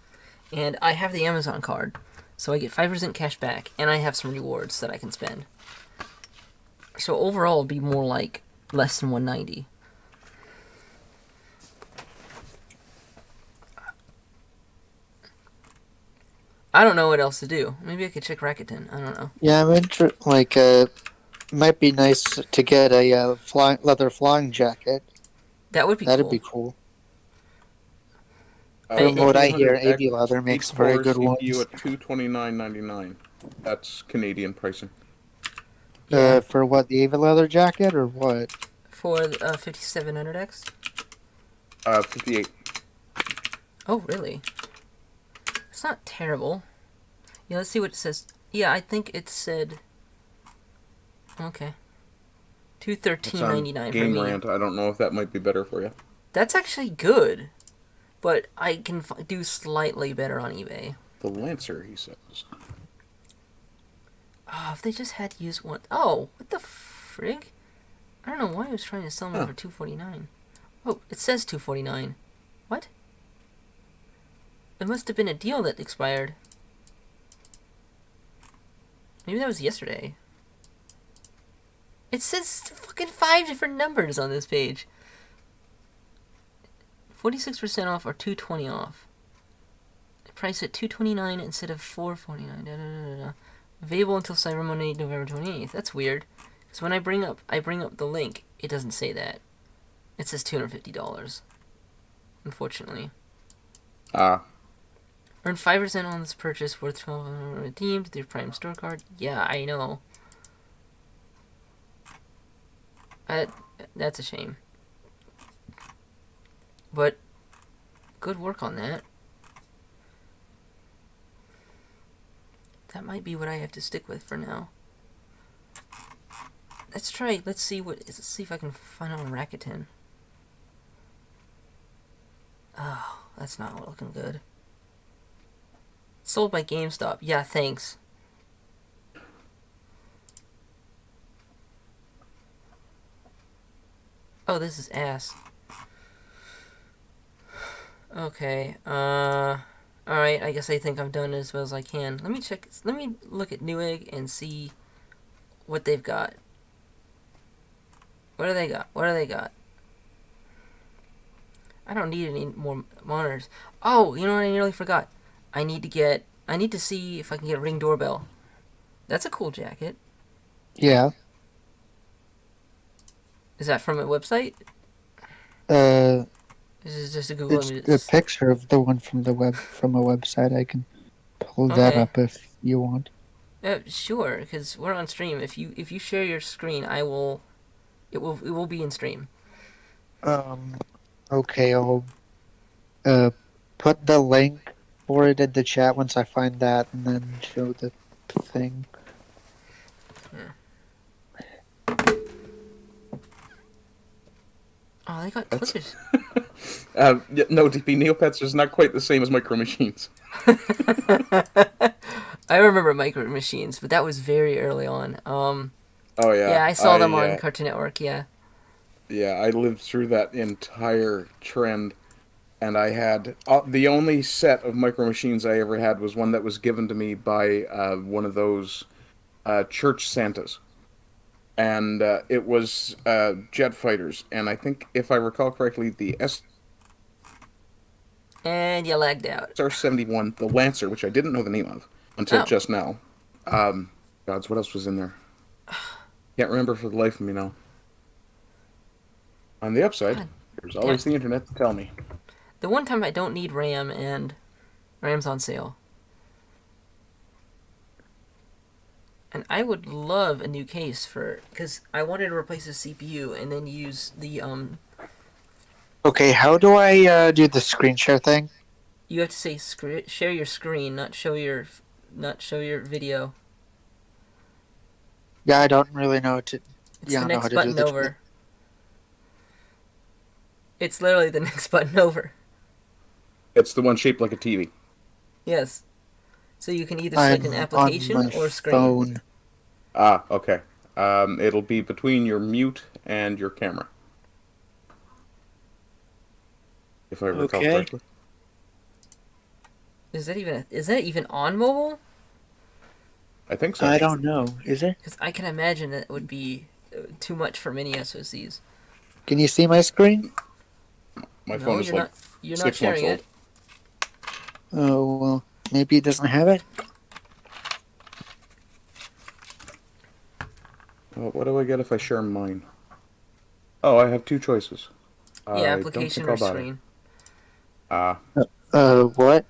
and I have the Amazon card, so I get 5% cash back, and I have some rewards that I can spend. So overall, it'll be more like less than 190. I don't know what else to do. Maybe I could check Rakuten. I don't know. Yeah, might be nice to get a leather flying jacket. That would be That'd cool. be cool. I- From what I hear, 5800X, AV Leather makes 8-core very good CPU ones. at $229.99. That's Canadian pricing. Yeah. For what, the AV Leather jacket or what? For 5700X? 58. Oh, really? It's not terrible. Yeah, let's see what it says. Yeah, I think it said... Okay. It's on $213.99 for Game me. Rant. I don't know if that might be better for you. That's actually good. But I can do slightly better on eBay. The Lancer, he says. Oh, if they just had to use one... Oh, what the frig? I don't know why I was trying to sell them for $249. Oh, it says $249. What? It must have been a deal that expired. Maybe that was yesterday. It says fucking 5 different numbers on this page. 46% off or $220 off. Price at $229 instead of $449. Da, da, da, da. Available until Cyber Monday, November 28th. That's weird. Because when I bring up the link, it doesn't say that. It says $250. Unfortunately. Ah. Earn 5% on this purchase worth $12 redeemed through Prime Store card. Yeah, I know. That's a shame. But good work on that. That might be what I have to stick with for now. Let's see if I can find out on Rakuten. Oh, that's not looking good. Sold by GameStop. Yeah, thanks. Oh, this is ass. Okay, alright, I guess I think I've done as well as I can. Let me look at Newegg and see what they've got. What do they got? I don't need any more monitors. Oh, you know what I nearly forgot? I need to see if I can get a Ring doorbell. That's a cool jacket. Yeah. Is that from a website? This is just a Google It's image. a picture of the one from a website. I can pull that Okay. up if you want. Sure, because we're on stream. If you share your screen, it will be in stream. Okay, I'll put the link for it in the chat once I find that, and then show the thing. Oh, they got clippers. No, DP, Neopets is not quite the same as Micro Machines. I remember Micro Machines, but that was very early on. Oh, yeah. Yeah, I saw them on Cartoon Network, yeah. Yeah, I lived through that entire trend, and I had... the only set of Micro Machines I ever had was one that was given to me by one of those church Santas. And it was jet fighters, and I think, if I recall correctly, the And you lagged out. SR-71, the Lancer, which I didn't know the name of until just now. Gods, what else was in there? Can't remember for the life of me now. On the upside, God. there's always the internet to tell me. The one time I don't need RAM and RAM's on sale. And I would love a new case because I wanted to replace the CPU and then use the Okay, how do I do the screen share thing? you have to say share your screen, not show your video. Yeah, I don't really know to. It's Yeah, the I know how next to do button the. over. It's literally the next button over. It's the one shaped like a TV. Yes. So you can either I'm select an on application my or screen. phone. Ah, okay. It'll be between your mute and your camera. If I recall Okay. correctly. Is that even on mobile? I think so. I don't know. Is it? Because I can imagine that it would be too much for many SoCs. Can you see my screen? My No, phone is like you're not 6 months sharing old. it. Oh well, maybe it doesn't have it. Well, what do I get if I share mine? Oh, I have two choices. Yeah, I don't application think or I'll bother. screen. What?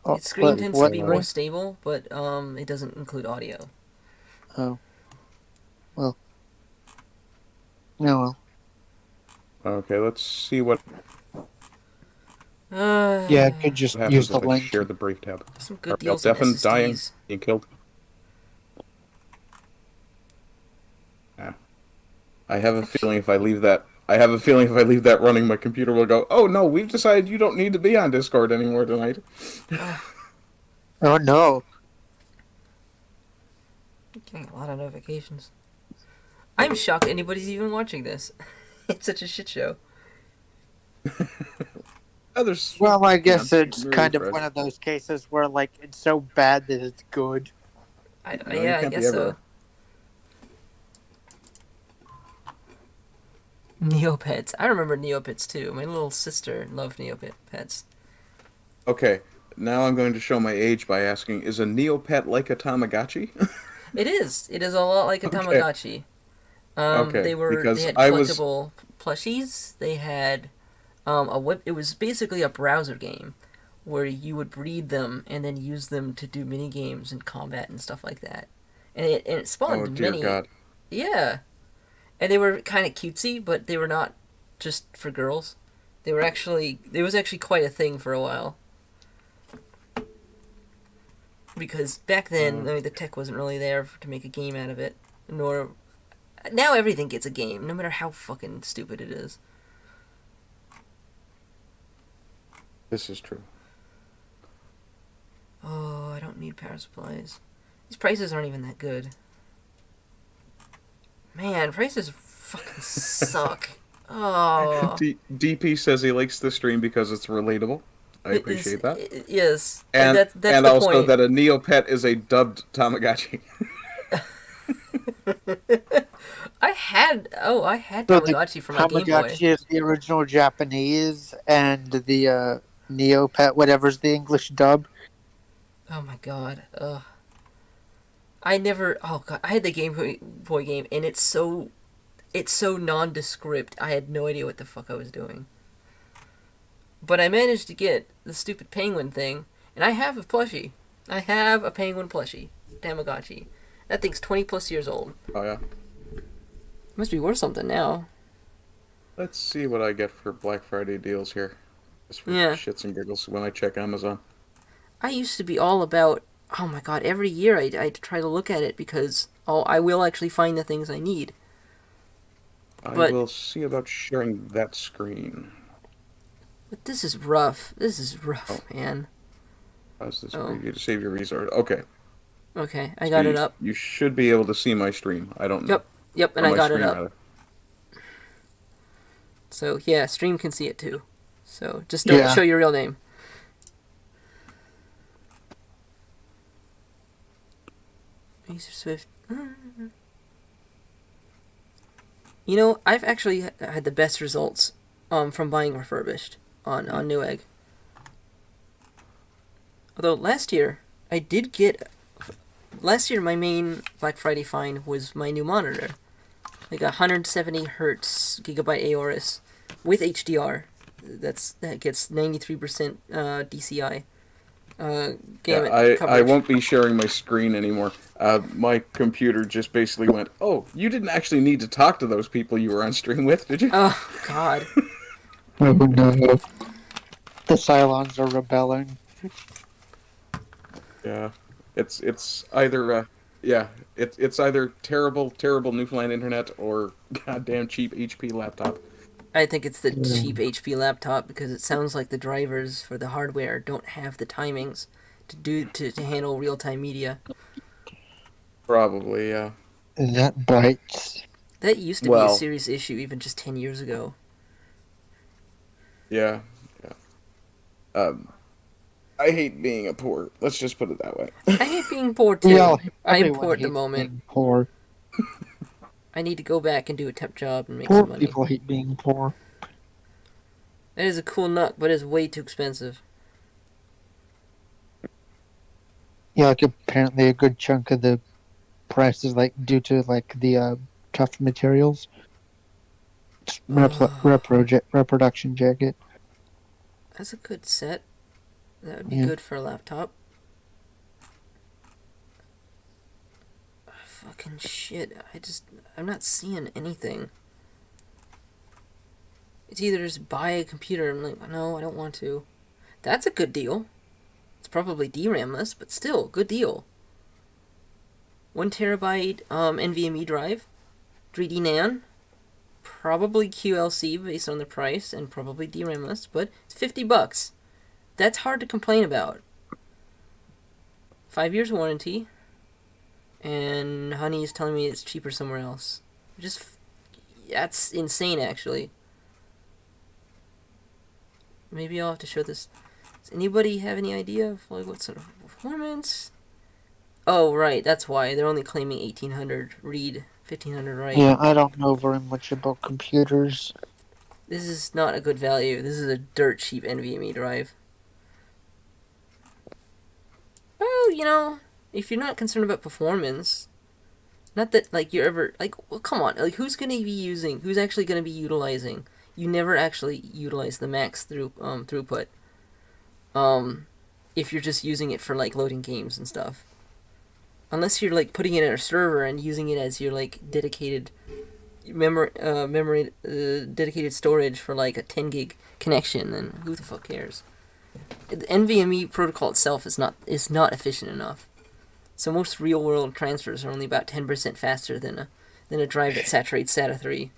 Oh, Its screen tends to be more what? stable, but it doesn't include audio. Oh. Well. No. Well. Okay, let's see what Yeah, I could just happens use the if I link. share the Brave tab. Some Are good y'all deals on deafened, dying, SSDs. being killed? Yeah. I have a feeling if I leave that running, my computer will go, "Oh no, we've decided you don't need to be on Discord anymore tonight." Oh no. Getting a lot of notifications. I'm shocked anybody's even watching this. It's such a shit show. Others. Well, I guess Yeah, it's kind of one of those cases where like it's so bad that it's good. I You yeah, I can't be guess so. everywhere. Neopets. I remember Neopets too. My little sister loved Neopets. Okay, now I'm going to show my age by asking: is a Neopet like a Tamagotchi? It is. It is a lot like a Okay. Tamagotchi. Okay, They because had I was- collectible plushies. They had a web. It was basically a browser game where you would breed them and then use them to do mini games and combat and stuff like that. And it spawned Oh dear many. God! Yeah, and they were kind of cutesy, but they were not just for girls. They were actually It was actually quite a thing for a while. Because back then, I mean, the tech wasn't really there to make a game out of it. Nor now everything gets a game, no matter how fucking stupid it is. This is true. Oh, I don't need power supplies. These prices aren't even that good. Man, prices fucking suck. Oh. DP says he likes the stream because it's relatable. I appreciate that. Yes. And that's and the also point. that a Neopet is a dubbed Tamagotchi. I had So the Tamagotchi for my Game Boy. Tamagotchi is the original Japanese, and the Neopet, whatever's the English dub. Oh my god. Ugh. I never. Oh god. I had the Game Boy game, and it's so nondescript. I had no idea what the fuck I was doing. But I managed to get the stupid penguin thing, and I have a plushie. I have a penguin plushie, Tamagotchi. That thing's 20 plus years old. Oh yeah. Must be worth something now. Let's see what I get for Black Friday deals here. Just for Yeah. shits and giggles when I check Amazon. I used to be all about. Oh my god! Every year I try to look at it because I will actually find the things I need. I But- will see about sharing that screen. But this is rough. This is rough, man. How's this Oh. preview to save your resource? Okay. Okay, I got it up. You should be able to see my stream. I don't know. Yep, and Or I my got it screen, up. rather. So yeah, stream can see it too. So just don't Yeah. show your real name. Acer Swift. You know, I've actually had the best results from buying refurbished on Newegg. Although last year my main Black Friday find was my new monitor, like a 170 hertz gigabyte Aorus with HDR. That gets 93% DCI. Gamut I coverage. won't be sharing my screen anymore. My computer just basically went, "Oh, you didn't actually need to talk to those people you were on stream with, did you?" Oh God. Oh no. The Cylons are rebelling. Yeah, it's either it's either terrible Newfoundland internet or goddamn cheap HP laptop. I think it's the cheap Mm. HP laptop because it sounds like the drivers for the hardware don't have the timings to handle real time media. Probably, yeah. Is that bright? That used to be a Well, serious issue even just 10 years ago. yeah, yeah. Um, I hate being a poor. Let's just put it that way. I hate being poor too. Yeah, I am everyone poor at the hates moment. being poor. I need to go back and do a temp job and make Poor some money. people hate being poor. That is a cool nut, but it's way too expensive. Yeah, like apparently a good chunk of the price is like due to like the tough materials. Reproduction jacket. That's a good set. That would be Yeah. good for a laptop. Fucking shit. I'm not seeing anything. It's either just buy a computer. I'm like, no, I don't want to. That's a good deal. It's probably DRAM-less, but still, good deal. 1 terabyte NVMe drive, 3D NAND, probably QLC based on the price, and probably DRAM-less, but it's $50. That's hard to complain about. 5 years warranty, and Honey is telling me it's cheaper somewhere else. That's insane, actually. Maybe I'll have to show this. Does anybody have any idea of like what sort of performance? Oh, right, that's why they're only claiming 1800 read, 1500 write. Yeah, I don't know very much about computers. This is not a good value. This is a dirt cheap NVMe drive. Oh, if you're not concerned about performance, not that like you're ever like, well, come on, like who's actually gonna be utilizing? You never actually utilize the max throughput. If you're just using it for like loading games and stuff. Unless you're like putting it in a server and using it as your like dedicated memory dedicated storage for like a 10 gig connection, then who the fuck cares? The NVMe protocol itself is not efficient enough. So most real world transfers are only about 10% faster than a drive that saturates SATA 3.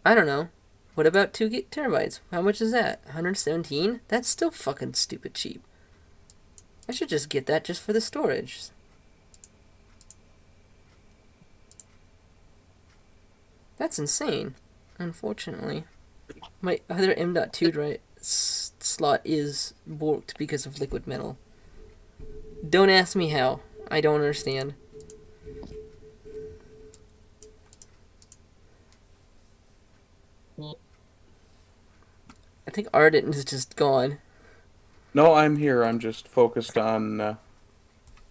I don't know. What about 2 terabytes? How much is that? 117? That's still fucking stupid cheap. I should just get that just for the storage. That's insane. Unfortunately. My other M.2 drive slot is borked because of liquid metal. Don't ask me how. I don't understand. I think Ardent is just gone. No, I'm here. I'm just focused on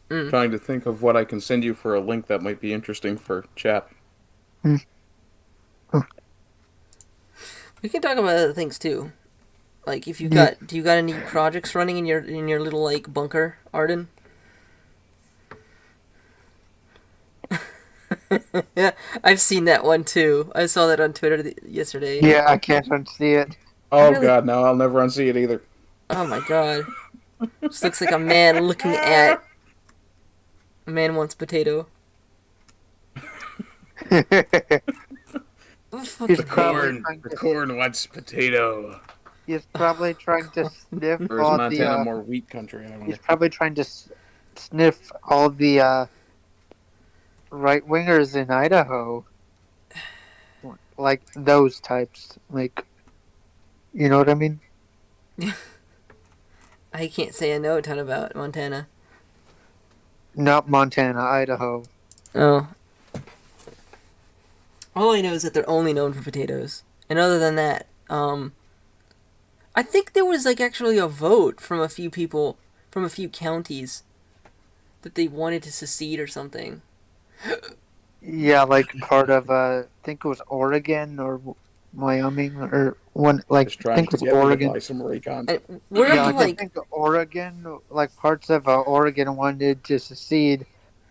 trying to think of what I can send you for a link that might be interesting for chat. We can talk about other things too. Like if do you got any projects running in your little like bunker, Arden? Yeah, I've seen that one too. I saw that on Twitter yesterday. Yeah, I can't unsee it. Oh Really? god, now I'll never unsee it either. Oh my god. Just looks like a man looking at a man wants potato. He's probably Corn wants potato. he's probably trying to sniff Or is all Montana the. more wheat country? I wonder. He's probably trying to sniff all the right wingers in Idaho, like those types. Like, you know what I mean? I can't say I know a ton about Montana. Not Montana, Idaho. Oh. All I know is that they're only known for potatoes. And other than that, I think there was like actually a vote from a few people from a few counties that they wanted to secede or something. Yeah, like part of I think it was Oregon or Wyoming or one like Just I trying think to it was get me to Oregon. buy some Raycons. Where Yeah, he like I like think Oregon, like parts of Oregon wanted to secede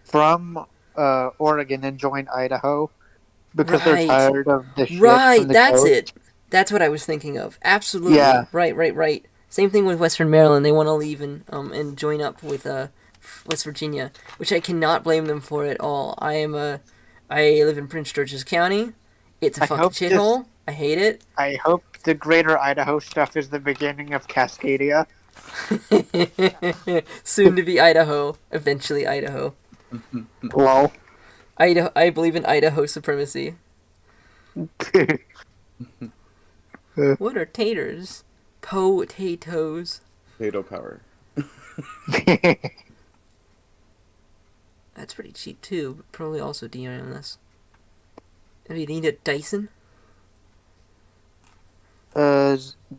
from Oregon and join Idaho because they're right, tired of the shit from right. the That's it. coast. That's what I was thinking of. Absolutely. Yeah, Right, right, right. Same thing with Western Maryland. They want to leave and join up with West Virginia, which I cannot blame them for at all. I live in Prince George's County. It's a I fucking hope this. shithole. I hate it. I hope the Greater Idaho stuff is the beginning of Cascadia. Soon to be Idaho. Eventually Idaho. Lol. Idaho. I believe in Idaho supremacy. What are taters? Potatoes. Potato power. That's pretty cheap too, but probably also DRMless. Do you need a Dyson? uh,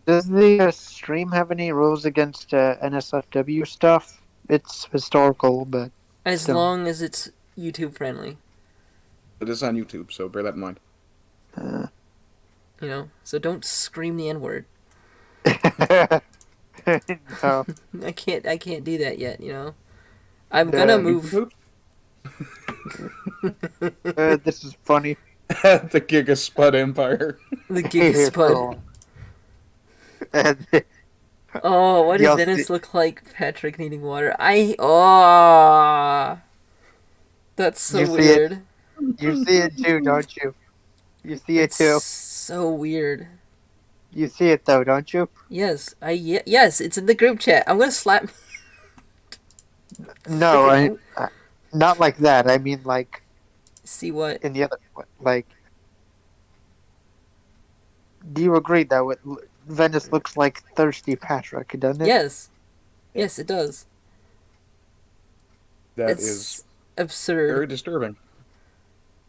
does the stream have any rules against NSFW stuff? It's historical, but As still. long as it's YouTube friendly, It is on YouTube, so bear that in mind. Uh, you know. So don't scream the N word. no, I can't do that yet. You know. I'm gonna the, move. this is funny. The Giga Spud Empire. The Giga Spud. Cool. And Oh, what does y'all Venice see, look like? Patrick needing water. Oh, that's you so see it. weird. You see it too, don't you? You see it That's too. so weird. You see it though, don't you? Yes, yes, it's in the group chat. I'm gonna slap. No, Freaking- I not like that. I mean, like See what? in the other, like. Do you agree that Venice looks like thirsty Patrick, doesn't it? Yes, Yeah. yes, it does. That It's is absurd. very disturbing.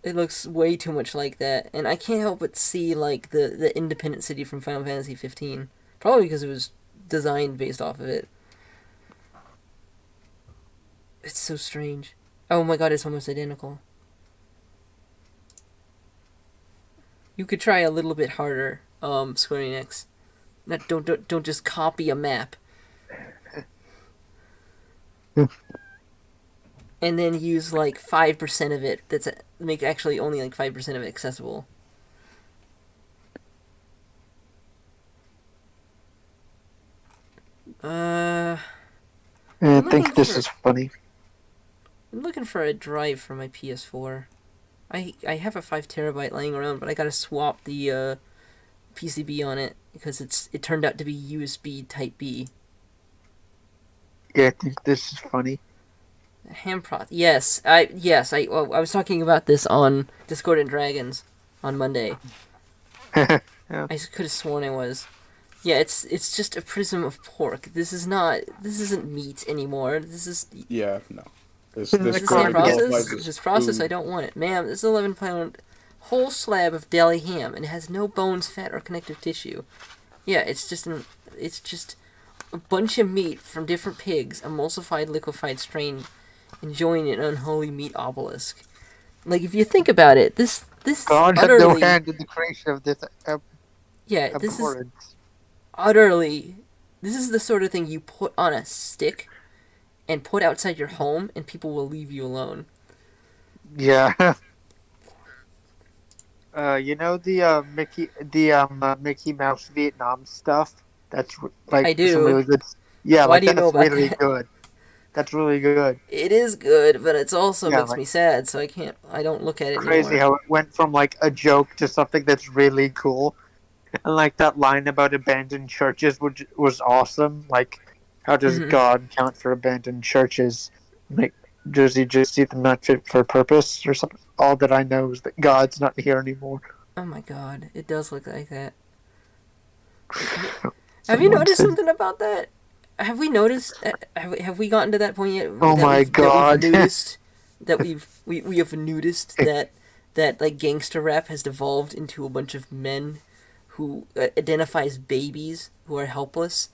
It looks way too much like that, and I can't help but see like the independent city from Final Fantasy 15. Probably because it was designed based off of it. It's so strange. Oh my god, it's almost identical. You could try a little bit harder, Square Enix. Not, don't just copy a map. And then use like 5% of it. Make actually only like 5% of it accessible. I I'm looking think this for- is funny. I'm looking for a drive for my PS4. I have a 5 terabyte laying around, but I gotta swap the PCB on it because it turned out to be USB Type B. Yeah, I think this is funny. Yes, I was talking about this on Discord and Dragons on Monday. Yeah. I could have sworn I was. Yeah, it's just a prism of pork. This isn't meat anymore. This is Yeah, no. This This this is same garbage. process. This process, I don't want it, ma'am. This is 11-pound whole slab of deli ham, and it has no bones, fat, or connective tissue. Yeah, it's just a bunch of meat from different pigs, emulsified, liquefied, strained, enjoying an unholy meat obelisk. Like if you think about it, this God had utterly no hand in the creation of this yeah, this is abhorrence. utterly. This is the sort of thing you put on a stick and put outside your home, and people will leave you alone. Yeah. You know the Mickey Mouse Vietnam stuff. That's like I do. some really good. Yeah, Why like do you know that's about really that? good. That's really good. It is good, but it's also Yeah, makes like- me sad, so I don't look at it Crazy anymore. how it went from like a joke to something that's really cool. And like that line about abandoned churches, which was awesome. Like, how does Mhm. God count for abandoned churches? Like, does he just see them not fit for purpose or something? All that I know is that God's not here anymore. Oh my god, it does look like that. Have Some you noticed nonsense. something about that? Have we noticed? Have we gotten to that point yet? Oh my God. That we've noticed that we have noticed that like gangster rap has devolved into a bunch of men who identify as babies who are helpless,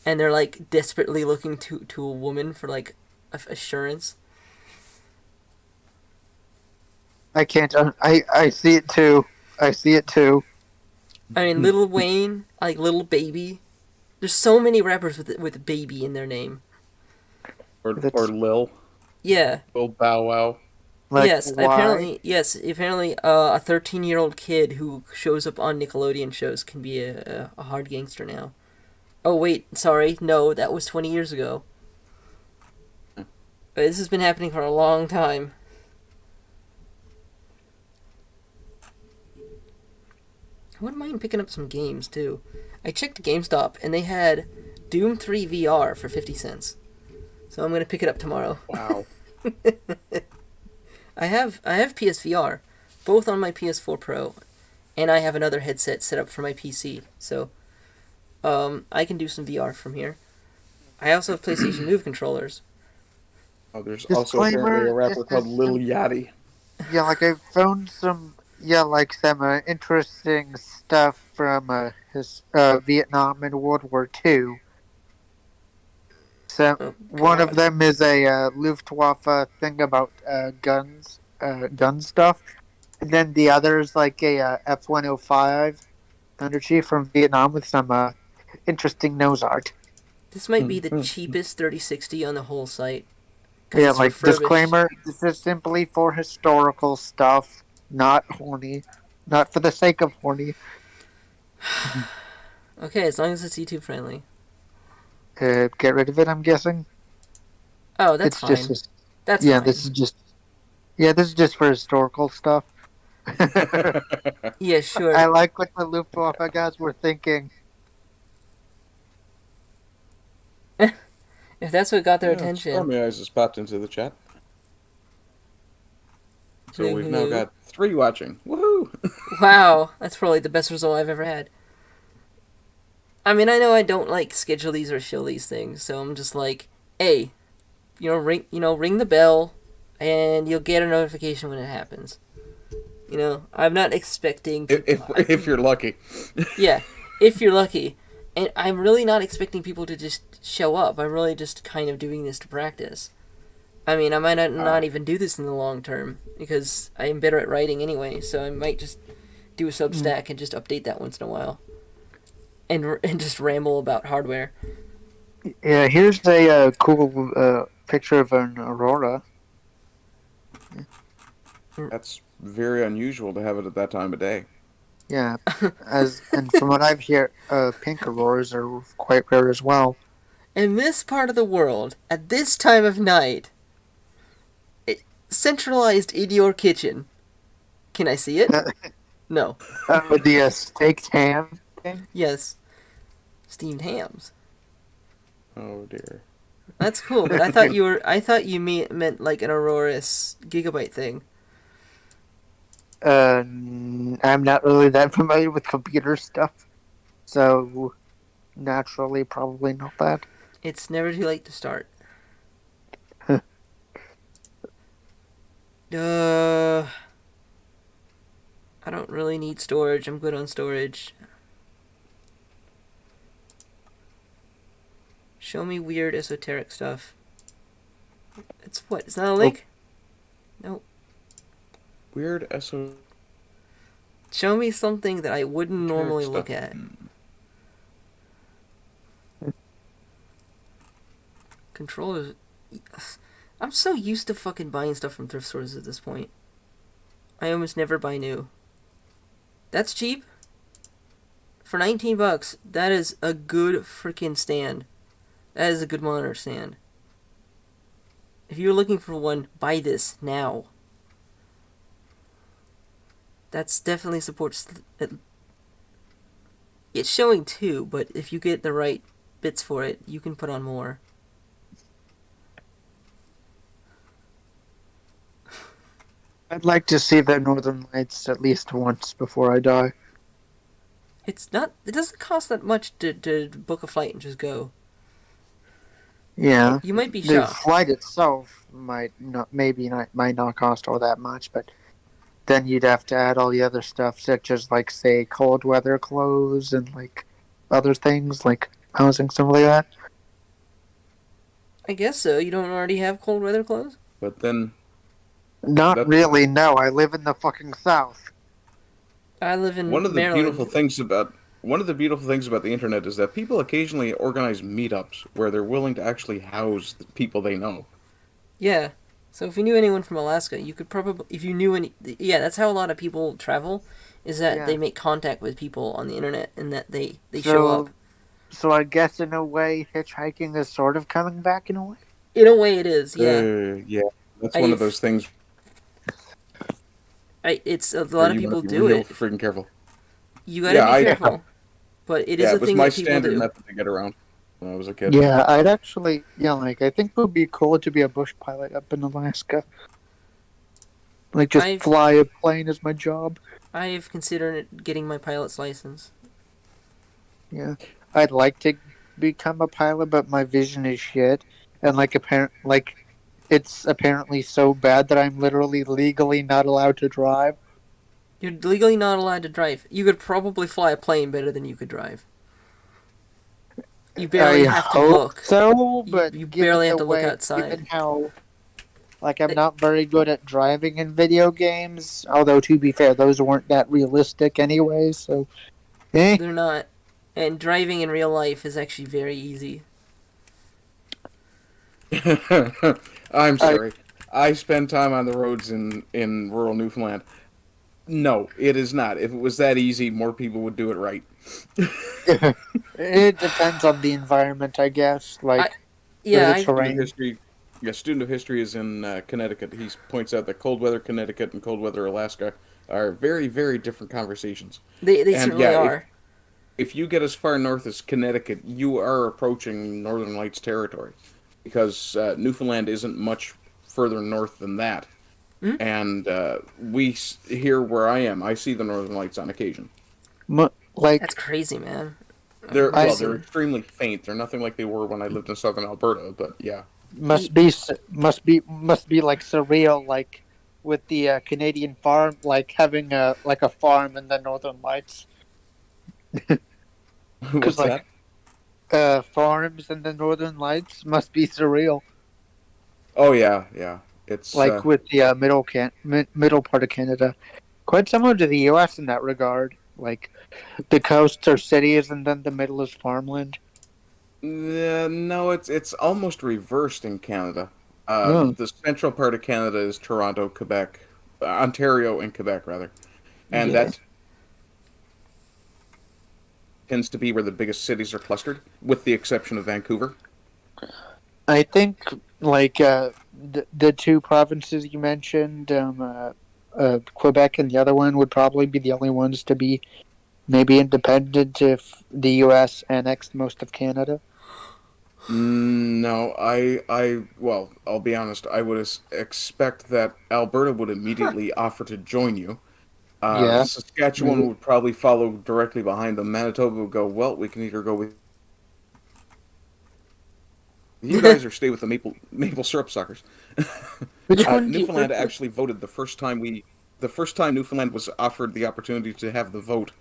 and they're like desperately looking to a woman for like assurance. I can't. I see it too. I see it too. I mean, Lil Wayne, like Little Baby. There's so many rappers with baby in their name. Or That's Yeah. Lil Bow Wow. like Yes, why? apparently, a 13-year-old kid who shows up on Nickelodeon shows can be a hard gangster now. Oh, wait, sorry, no, that was 20 years ago. This has been happening for a long time. I wouldn't mind picking up some games, too. I checked GameStop, and they had Doom 3 VR for 50 cents. So I'm gonna pick it up tomorrow. Wow. I have PSVR, both on my PS4 Pro, and I have another headset set up for my PC. So, I can do some VR from here. I also have PlayStation Move controllers. Oh, there's also apparently a Disclaimer: rapper This called is Lil Yachty. yeah, like I found some some interesting stuff from his Vietnam and World War II. So Oh one of God, them is a Luftwaffe thing about gun stuff, and then the other is like a F-105 Thunder Chief from Vietnam with some interesting nose art. this might be the cheapest 3060 on the whole site because Yeah, it's like refurbished. disclaimer: this is simply for historical stuff, not horny, not for the sake of horny. Okay, as long as it's YouTube friendly. Get rid of it. I'm guessing Oh, that's it's just fine. That's yeah. fine. This is just for historical stuff. Yeah, sure. I like what the Luftwaffe guys were thinking. If that's what got their Yeah, attention. Stormy Eyes has popped into the chat. So we've now Hello. got 3 watching. Woohoo! Wow, that's probably the best result I've ever had. I mean, I know I don't like schedule these or show these things, so I'm just like, hey, ring the bell, and you'll get a notification when it happens. I'm not expecting people. If you're lucky. Yeah, if you're lucky, and I'm really not expecting people to just show up. I'm really just kind of doing this to practice. I mean, I might not even do this in the long term because I am better at writing anyway. So I might just do a Substack and just update that once in a while, and just ramble about hardware. Yeah, here's a cool picture of an aurora. That's very unusual to have it at that time of day. Yeah, and from what I've heard, pink auroras are quite rare as well. In this part of the world, at this time of night, centralized in your kitchen. Can I see it? No. With the staked ham thing. Yes. Steamed hams. Oh dear. That's cool, but I thought you meant like an Aurora's gigabyte thing. I'm not really that familiar with computer stuff, so naturally, probably not that. It's never too late to start. I don't really need storage. I'm good on storage. Show me weird esoteric stuff. It's what? Is that a link? Nope. Weird SO. Show me something that I wouldn't normally look at. Controllers. I'm so used to fucking buying stuff from thrift stores at this point. I almost never buy new. That's cheap. For 19 bucks, that is a good freaking stand. That is a good monitor stand. If you're looking for one, buy this now. That's definitely supports. It's showing 2, but if you get the right bits for it, you can put on more. I'd like to see the Northern Lights at least once before I die. It's not. It doesn't cost that much to book a flight and just go. Yeah, You might be the shocked. flight itself might not cost all that much, but then you'd have to add all the other stuff, such as like say cold weather clothes and like other things like housing, something like that. I guess so. You don't already have cold weather clothes? But then Not That really, no. I live in the fucking South. I live in one of the beautiful Maryland. things about the internet is that people occasionally organize meetups where they're willing to actually house the people they know. Yeah. So if you knew anyone from Alaska, you could probably, if you knew any, yeah, that's how a lot of people travel, is that Yeah. they make contact with people on the internet and that they show up. So I guess in a way, hitchhiking is sort of coming back in a way. In a way, it is. Yeah. Yeah, that's one of those I've, things it's a where lot of you want people to be do real it. freaking careful. You got to Yeah, be careful, but it is yeah, a it was thing my that people standard do. method to get around when I was a kid. Yeah, I'd actually, like, I think it would be cool to be a bush pilot up in Alaska. Like, just I've fly a plane as my job. I've considered getting my pilot's license. Yeah. I'd like to become a pilot, but my vision is shit. And, it's apparently so bad that I'm literally legally not allowed to drive. You're legally not allowed to drive. You could probably fly a plane better than you could drive. You barely I have to hope look. so, You but given barely have the to look way, outside. given how, like, I'm not very good at driving in video games, although to be fair, those weren't that realistic anyway, so, eh. They're not. And driving in real life is actually very easy. I'm I, sorry. I spend time on the roads in rural Newfoundland. No, it is not. If it was that easy, more people would do it right. it depends on the environment, I guess, I like, yeah, the I Student of terrain. history, yeah, student of history is in Connecticut. He points out that cold weather Connecticut and cold weather Alaska are very, very different conversations. they And certainly yeah, are. if you get as far north as Connecticut, you are approaching Northern Lights territory, because Newfoundland isn't much further north than that. Hmm? And here where I am, I see the Northern Lights on occasion. That's Like, crazy, man. I've They're never I they're seen. extremely faint. They're nothing like they were when I lived in southern Alberta. But yeah, Ye- must be like surreal, like with the Canadian farm, like having a farm in the Northern Lights, because what's like that? farms in the Northern Lights must be surreal. Oh yeah, yeah. It's Like with the middle part of Canada, quite similar to the U.S. in that regard. Like the coasts are cities, and then the middle is farmland. no, it's almost reversed in Canada. Oh, The central part of Canada is Toronto, Quebec, Ontario, and Quebec rather, and yeah. that tends to be where the biggest cities are clustered, with the exception of Vancouver. I think like the two provinces you mentioned, Quebec and the other one would probably be the only ones to be maybe independent if the U.S. annexed most of Canada. No, well, I'll be honest. I would expect that Alberta would immediately offer to join you. Yeah, Saskatchewan maybe. would probably follow directly behind them. Manitoba would go, well, we can either go with you guys or stay with the maple syrup suckers. Which one do you? Newfoundland actually voted the first time Newfoundland was offered the opportunity to have the vote.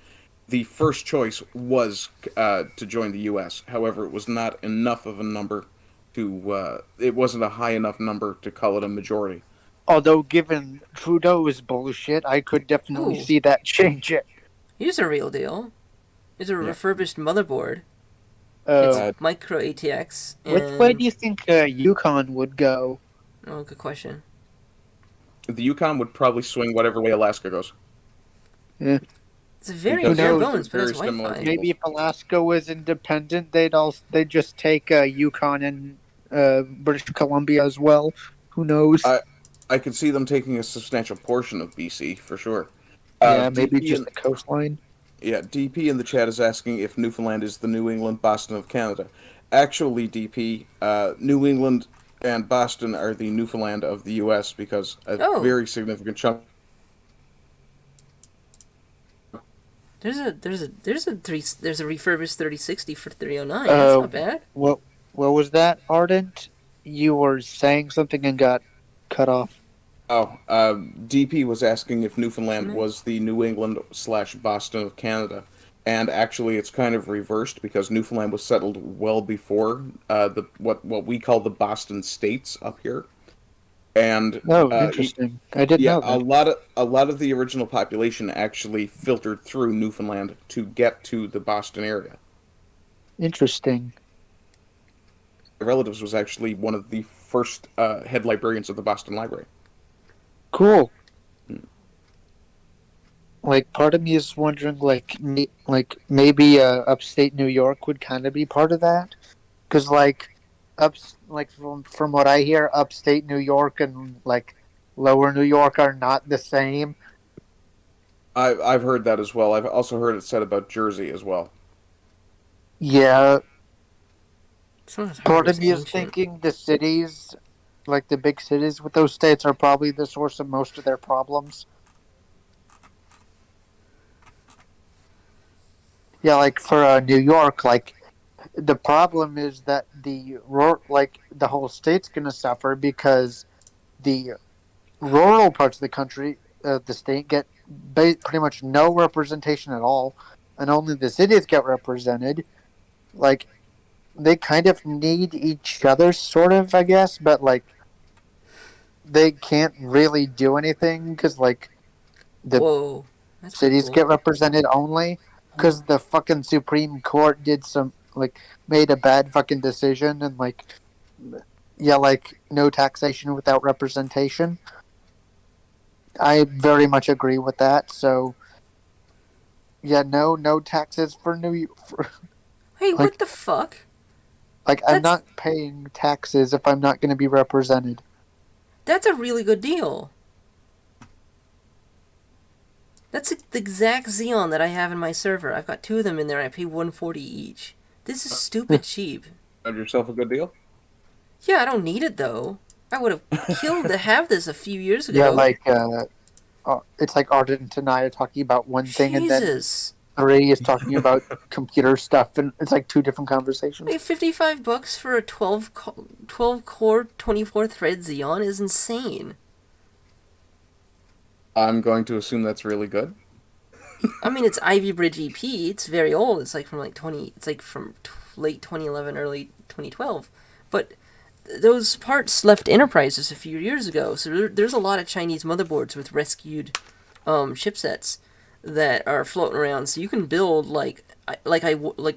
The first choice was to join the U.S. However, it was not enough of a number it wasn't a high enough number to call it a majority. Although given Trudeau's bullshit, I could definitely Ooh, see that change it. here's a real deal. It's a Yeah. refurbished motherboard. It's Uh, Uh, micro ATX which way do and you think Yukon would go? oh, good question. the Yukon would probably swing whatever way Alaska goes Yeah, It's very who because bare knows? they're bones, but has very similar Wi-Fi. Maybe peoples. if Alaska was independent, they'd just take Yukon and British Columbia as well. Who knows? I I could see them taking a substantial portion of BC for sure. Yeah, maybe DP just and the coastline. Yeah, DP in the chat is asking if Newfoundland is the New England Boston of Canada. Actually, DP, New England and Boston are the Newfoundland of the U.S. because a Oh, very significant chunk. there's a refurbished 3060 for 309. That's Uh, not bad. what was that, Ardent? You were saying something and got cut off. DP was asking if Newfoundland Mm. was the New England slash Boston of Canada, and actually, it's kind of reversed because Newfoundland was settled well before the what we call the Boston states up here. and Oh, interesting. I didn't yeah, know a that. lot of the original population actually filtered through Newfoundland to get to the Boston area. Interesting. My relatives was actually one of the first head librarians of the Boston Library. Cool. Hmm. Like, part of me is wondering, like maybe upstate New York would kind of be part of that, because like from what I hear, upstate New York and like lower New York are not the same. I've heard that as well. I've also heard it said about Jersey as well. Yeah, Someone's heard part is of me is ancient. thinking the cities, like the big cities with those states, are probably the source of most of their problems. Yeah, like for New York, like the problem is that the whole state's gonna suffer because the rural parts of the country, the state get pretty much no representation at all, and only the cities get represented. Like they kind of need each other, sort of, I guess, but like they can't really do anything because like the Whoa, that's pretty cities cool. get represented only because the fucking Supreme Court did some like made a bad fucking decision and like yeah, like no taxation without representation. I very much agree with that. So yeah, no taxes for Hey, what like the fuck? like I'm That's not paying taxes if I'm not going to be represented. that's a really good deal. That's the exact Xeon that I have in my server. I've got two of them in there. I pay 140 each. This is stupid cheap. Found yourself a good deal? Yeah, I don't need it though. I would have killed to have this a few years Yeah, ago. like it's like Ardent and I are talking about one thing, and then Jesus. 3 is talking about computer stuff, and it's like two different conversations. Hey, $55 for a 12 core 24 thread Xeon is insane. I'm going to assume that's really good. I mean, it's Ivy Bridge EP. It's very old. It's like from like 20. It's like from late 2011, early 2012. But those parts left Enterprises a few years ago. So there's a lot of Chinese motherboards with rescued chipsets that are floating around. So you can build like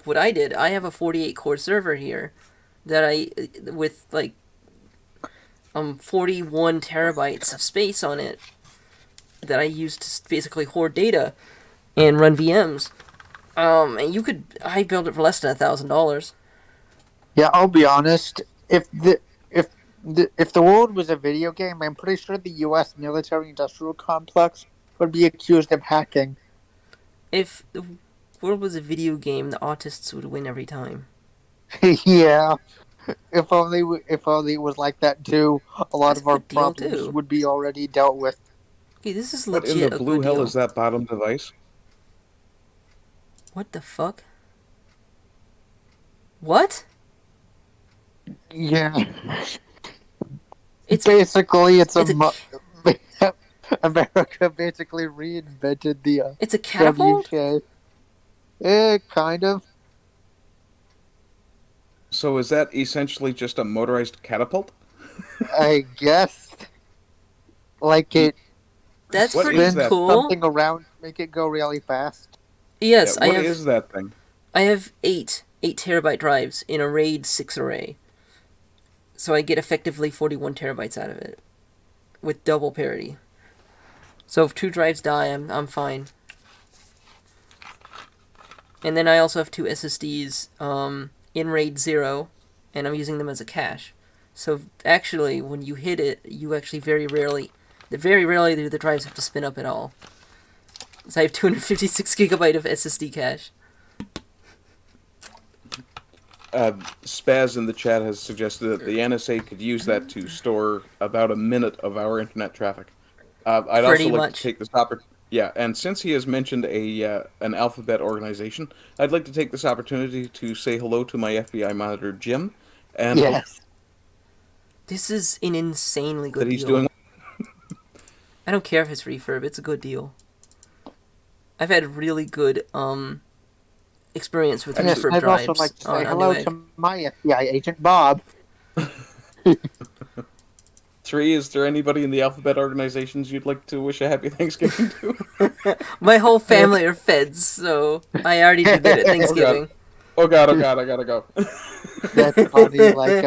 what I did. I have a 48 core server here that I with like 41 terabytes of space on it that I use to basically hoard data and run VMs. And I built it for less than $1,000. Yeah, I'll be honest. If the world was a video game, I'm pretty sure the U.S. military-industrial complex would be accused of hacking. If the world was a video game, the autists would win every time. Yeah, if only it was like that too. A lot That's a of our good deal problems too. would be already dealt with. Okay, this is What in the legit a blue good hell deal. is that bottom device? What the fuck? What? Yeah, It's basically, it's a America basically reinvented the it's a catapult. WK. Kind of. So is that essentially just a motorized catapult? I guess. Like it That's What pretty is spins that? cool. something around, make it go really fast. Yeah, Yes, what is that thing? I have eight terabyte drives in a RAID 6 array. So I get effectively 41 terabytes out of it with double parity. So if two drives die, I'm fine. And then I also have two SSDs in RAID 0, and I'm using them as a cache. So actually, when you hit it, you actually very rarely do the drives have to spin up at all. So I have 256 gigabyte of SSD cache. Spaz in the chat has suggested that the NSA could use that to store about a minute of our internet traffic. I'd also Pretty like to much. take this opportunity. Yeah, and since he has mentioned an alphabet organization, I'd like to take this opportunity to say hello to my FBI monitor Jim, and hope Yes. This is an insanely that good he's deal. doing. I don't care if it's refurb, it's a good deal. I've had really good experience with Yes, refurb I'd drives also like to say on hello Newegg. to my FBI agent Bob. 3, is there anybody in the alphabet organizations you'd like to wish a happy Thanksgiving to? My whole family are feds, so I already do good at Oh god. Thanksgiving. Oh god, oh god, I gotta go. That's funny. Like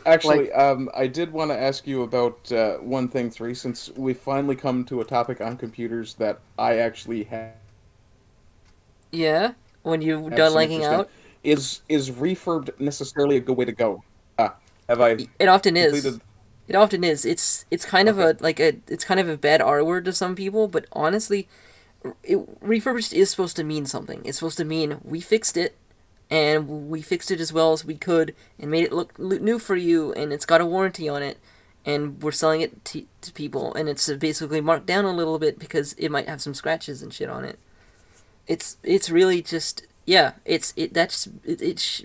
Actually, I did want to ask you about one thing, 3, since we've finally come to a topic on computers that I actually Yeah? When you have done some liking interest in. out? Is refurbed necessarily a good way to go? Have I It often is. completed? It often is. It's kind of Okay. it's kind of a bad R word to some people, but honestly, refurbished is supposed to mean something. It's supposed to mean we fixed it, and we fixed it as well as we could, and made it look new for you, and it's got a warranty on it, and we're selling it to people, and it's basically marked down a little bit because it might have some scratches and shit on it. It's really just, yeah.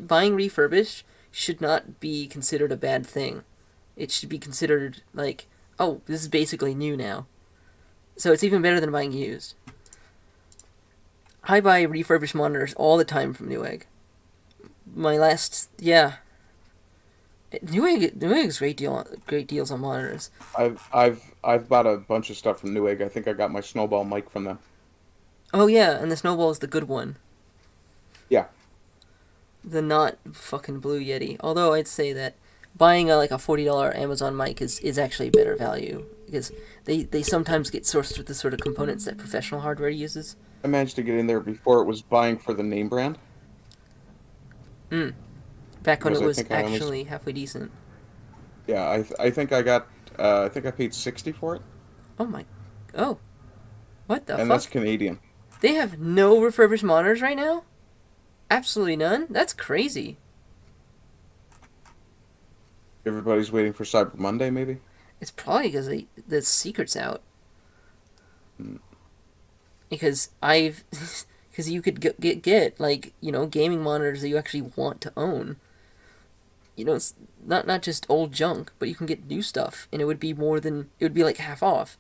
Buying refurbished should not be considered a bad thing. It should be considered like, oh, this is basically new now. So it's even better than buying used. I buy refurbished monitors all the time from Newegg. Newegg's great deals on monitors. I've bought a bunch of stuff from Newegg. I think I got my Snowball mic from them. Oh yeah, and the Snowball is the good one. Yeah. The not fucking Blue Yeti. Although I'd say that buying a $40 Amazon mic is actually better value because they sometimes get sourced with the sort of components that professional hardware uses. I managed to get in there before it was buying for the name brand. Back when Because it I was think I only actually halfway decent. Yeah, I think I got I think I paid 60 for it, Oh my, oh, what the and fuck? that's Canadian. They have no refurbished monitors right now? Absolutely none? That's crazy. Everybody's waiting for Cyber Monday, maybe. It's probably because the secret's out. Because because you could get like, gaming monitors that you actually want to own. It's not just old junk, but you can get new stuff, and it would be like half off.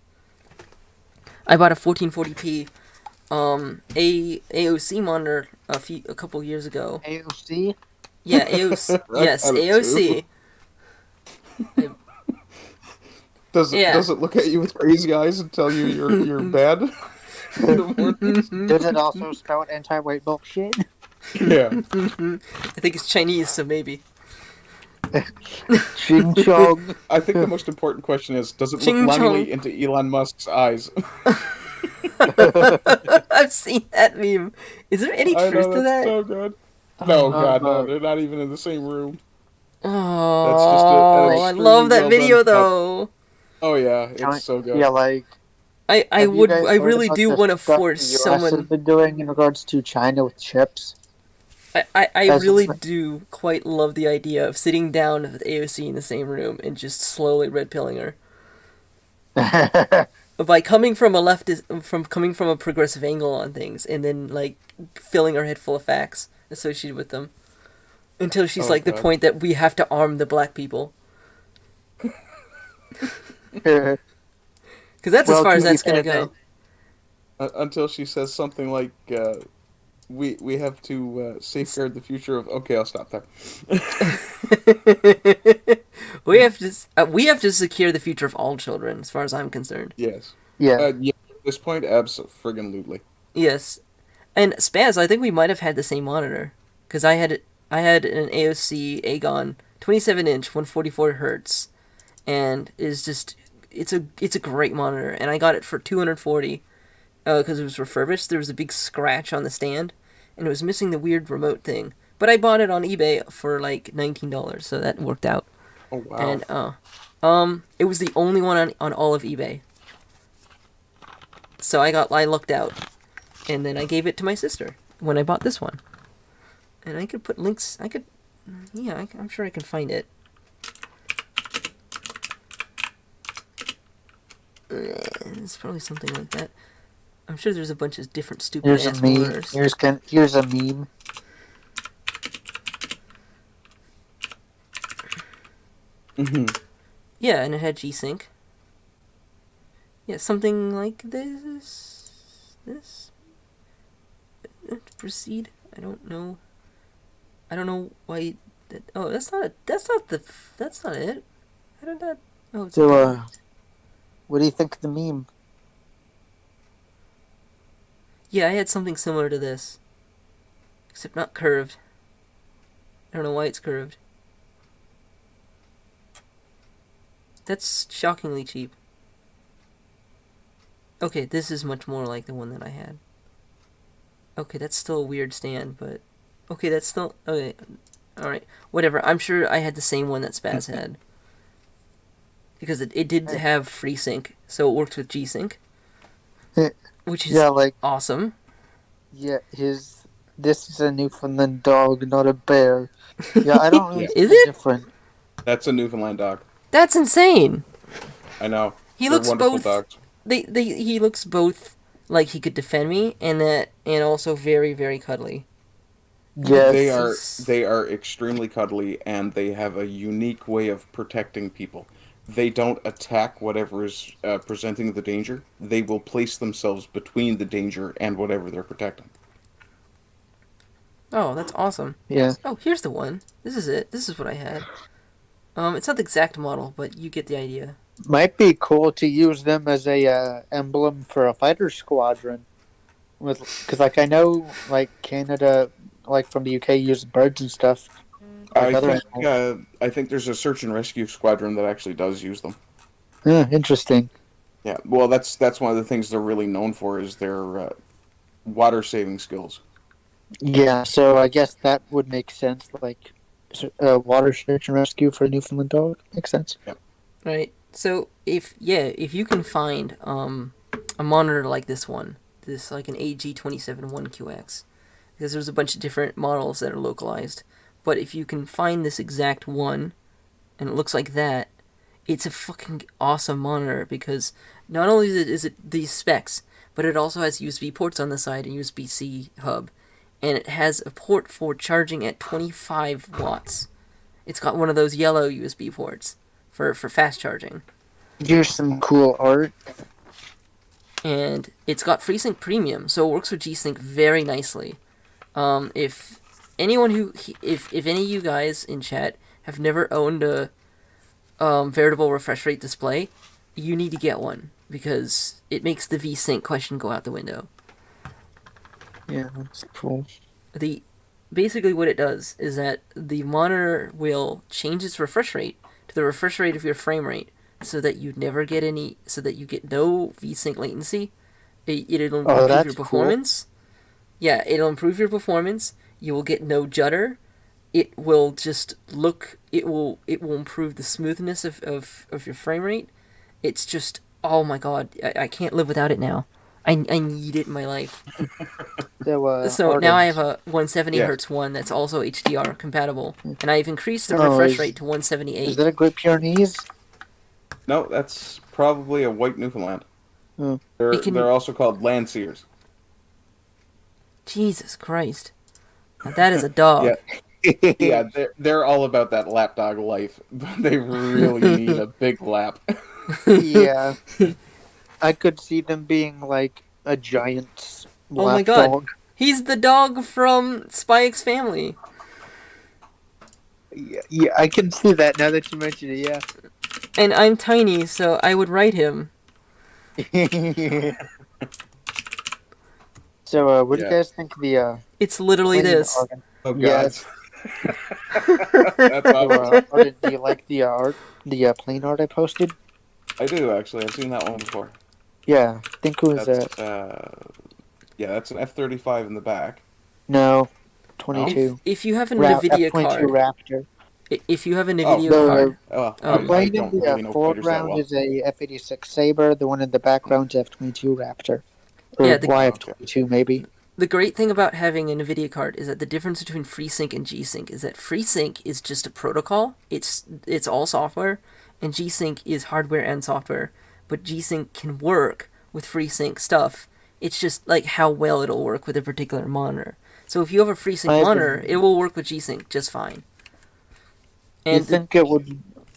I bought a 1440p AOC monitor a couple years ago. AOC. Yeah, AOC. Yes, I got it AOC. Does Yeah. does it look at you with crazy eyes and tell you you're bad? In the morning? Does it also spout anti-white bullshit? Yeah. I think it's Chinese, so maybe. Ching chong. I think the most important question is, does it look Ching longingly chong. into Elon Musk's eyes? I've seen that meme. Is there any I truth know, to that's that? so good. No, God, no, no. they're not even in the same room. Oh, That's just I extremely love that well video done cut. though. Oh yeah, it's so good. Yeah, like. I Have you guys heard really about do the want to stuff force the US someone. has been doing in regards to China with chips. I As really it's- do quite love the idea of sitting down with AOC in the same room and just slowly red pilling her. By coming from coming from a progressive angle on things, and then like filling her head full of facts associated with them, until she's Oh, like the God. point that we have to arm the black people. Because that's as Well, far to as be that's gonna fair, go. Until she says something like, we have to safeguard the future of... Okay, I'll stop there. we have to secure the future of all children, as far as I'm concerned. Yes. Yeah. Yeah, at this point, abso-friggin-lutely. Yes, and Spaz, I think we might have had the same monitor, because I had an AOC Aegon 27-inch 144 hertz, and it's a great monitor, and I got it for $240, because it was refurbished. There was a big scratch on the stand, and it was missing the weird remote thing. But I bought it on eBay for like $19, so that worked out. Oh, wow. And it was the only one on all of eBay. So I lucked out, and then I gave it to my sister when I bought this one. And I could put links. I'm sure I can find it. It's probably something like that. I'm sure there's a bunch of different stupid Here's ass a meme. monitors. Here's a meme. Yeah, and it had G-Sync. Yeah, something like this. Proceed. I don't know why. That's not it. How did that? Oh, it's a So, dog. what do you think of the meme? Yeah, I had something similar to this, except not curved. I don't know why it's curved. That's shockingly cheap. Okay, this is much more like the one that I had. Okay, that's still a weird stand, but... Okay, that's still... Okay, alright. Whatever, I'm sure I had the same one that Spaz had. Because it did have FreeSync, so it works with G-Sync. Which is Yeah, like, awesome. yeah, this is a Newfoundland dog, not a bear. Yeah, I don't really Yeah. see Is the it? difference. That's a Newfoundland dog. That's insane! I know. He They're looks wonderful both... dogs. He looks both like he could defend me, and also very, very cuddly. They Yes. are they are extremely cuddly, and they have a unique way of protecting people. They don't attack whatever is presenting the danger. They will place themselves between the danger and whatever they're protecting. Oh, that's awesome. Yeah. Oh, here's the one. This is it. This is what I had. It's not the exact model, but you get the idea. Might be cool to use them as a emblem for a fighter squadron. Because, like, I know, like, Canada, like, from the UK, use birds and stuff. Like other animals. I think there's a search and rescue squadron that actually does use them. Interesting. Yeah, well, that's one of the things they're really known for is their water saving skills. Yeah, so I guess that would make sense. Like, water search and rescue for a Newfoundland dog makes sense. Yeah. Right. So if you can find a monitor like this one, this like an AG271QX, because there's a bunch of different models that are localized, but if you can find this exact one, and it looks like that, it's a fucking awesome monitor because not only is it these specs, but it also has USB ports on the side and USB-C hub, and it has a port for charging at 25 watts. It's got one of those yellow USB ports for fast charging. Here's some cool art. And it's got FreeSync Premium, so it works with G-Sync very nicely. If anyone if any of you guys in chat have never owned a veritable refresh rate display, you need to get one because it makes the V-Sync question go out the window. Yeah, that's cool. Basically what it does is that the monitor will change its refresh rate to the refresh rate of your frame rate, so that you get no VSync latency. It'll improve your performance. Cool. Yeah, it'll improve your performance. You will get no judder. It will improve the smoothness of your frame rate. It's just, oh my god, I can't live without it now. I need it in my life. So now I have a 170 hertz one that's also HDR compatible, and I've increased the refresh rate to 178. Is that a Great Pyrenees? No, that's probably a white Newfoundland. Oh. They're also called Landseers. Jesus Christ. Now that is a dog. Yeah, they're all about that lapdog life. They really need a big lap. Yeah. I could see them being like a giant oh my god. dog. He's the dog from Spy X Family. Yeah, I can see that now that you mention it, yeah. And I'm tiny, so I would write him. So, what do you guys think of the, It's literally this. Ardent? Oh god. Yes. That's awesome. Ardent, do you like the the plane art I posted? I do, actually. I've seen that one before. Yeah, I think it was that's an F-35 in the back. No, 22. If you have a NVIDIA F-22 card, Raptor. If you have a NVIDIA card, the plane in the foreground is a F-86 Sabre. The one in the background is F-22 Raptor. Or YF-22 maybe. The great thing about having a NVIDIA card is that the difference between FreeSync and G-Sync is that FreeSync is just a protocol. It's all software, and G-Sync is hardware and software. But G-Sync can work with FreeSync stuff. It's just like how well it'll work with a particular monitor. So if you have a FreeSync monitor, it will work with G-Sync just fine. And do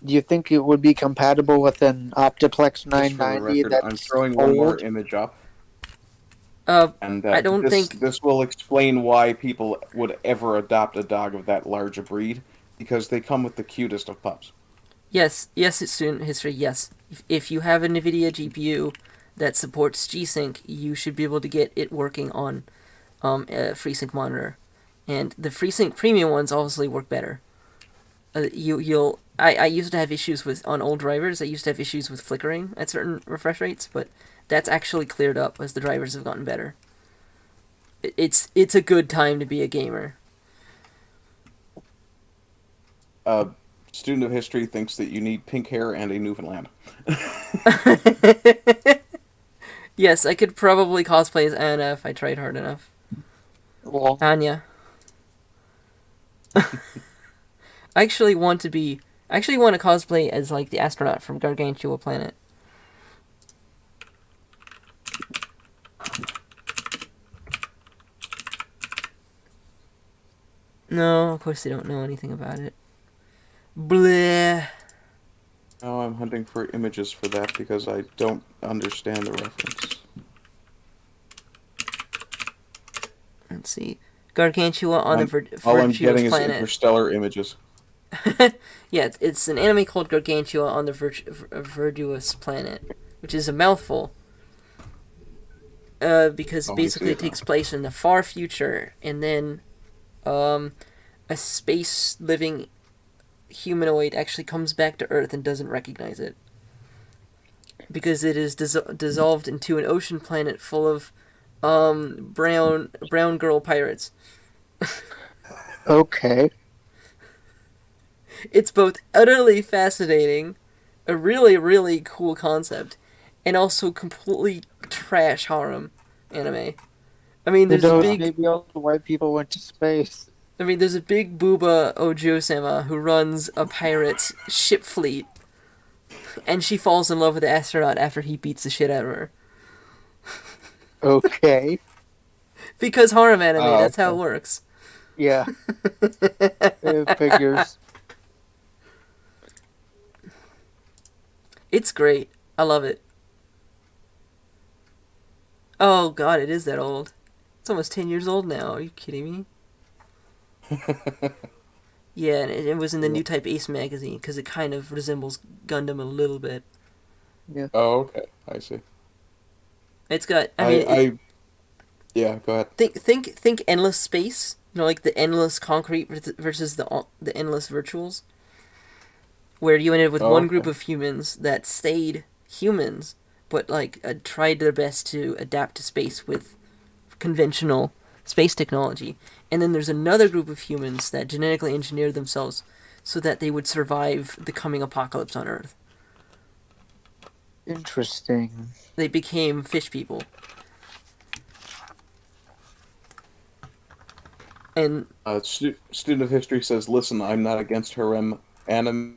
you think it would be compatible with an Optiplex 990 that's I'm throwing one more image up. And I don't think this will explain why people would ever adopt a dog of that large a breed, because they come with the cutest of pups. Yes, yes, it's student history. Yes, if you have a NVIDIA GPU that supports G-Sync, you should be able to get it working on a FreeSync monitor, and the FreeSync Premium ones obviously work better. I used to have issues with on old drivers. I used to have issues with flickering at certain refresh rates, but that's actually cleared up as the drivers have gotten better. It's a good time to be a gamer. Student of history thinks that you need pink hair and a Newfoundland. Yes, I could probably cosplay as Anna if I tried hard enough. Well, Anya. I actually want to be. I actually want to cosplay as like the astronaut from Gargantua Planet. No, of course they don't know anything about it. Bleh. Now I'm hunting for images for that because I don't understand the reference. Let's see. Gargantua on the All I'm Virtuous getting is Planet. interstellar images. Yeah, it's an anime called Gargantua on the Virtuous Planet, which is a mouthful. Because Oh, I basically see it it takes now. place in the far future, and then a space living humanoid actually comes back to Earth and doesn't recognize it because it is dissolved into an ocean planet full of brown girl pirates. okay. It's both utterly fascinating, a really, really cool concept, and also completely trash harem anime. I mean, there's a big. Maybe all the white people went to space. I mean, there's a big booba Ojo-sama who runs a pirate's ship fleet, and she falls in love with the astronaut after he beats the shit out of her. Okay. Because harem anime, that's how it Okay. works. Yeah. It figures. It's great. I love it. Oh god, it is that old. It's almost 10 years old now. Are you kidding me? Yeah, and it was in the New Type Ace magazine because it kind of resembles Gundam a little bit. Oh, okay. I see. It's got. I mean, Yeah, go ahead. think endless space. You know, like the endless concrete versus the endless virtuals, where you ended with Oh, one group okay. of humans that stayed humans, but like tried their best to adapt to space with conventional space technology, and then there's another group of humans that genetically engineered themselves so that they would survive the coming apocalypse on Earth. Interesting. They became fish people. And Student of history says, "Listen, I'm not against harem anime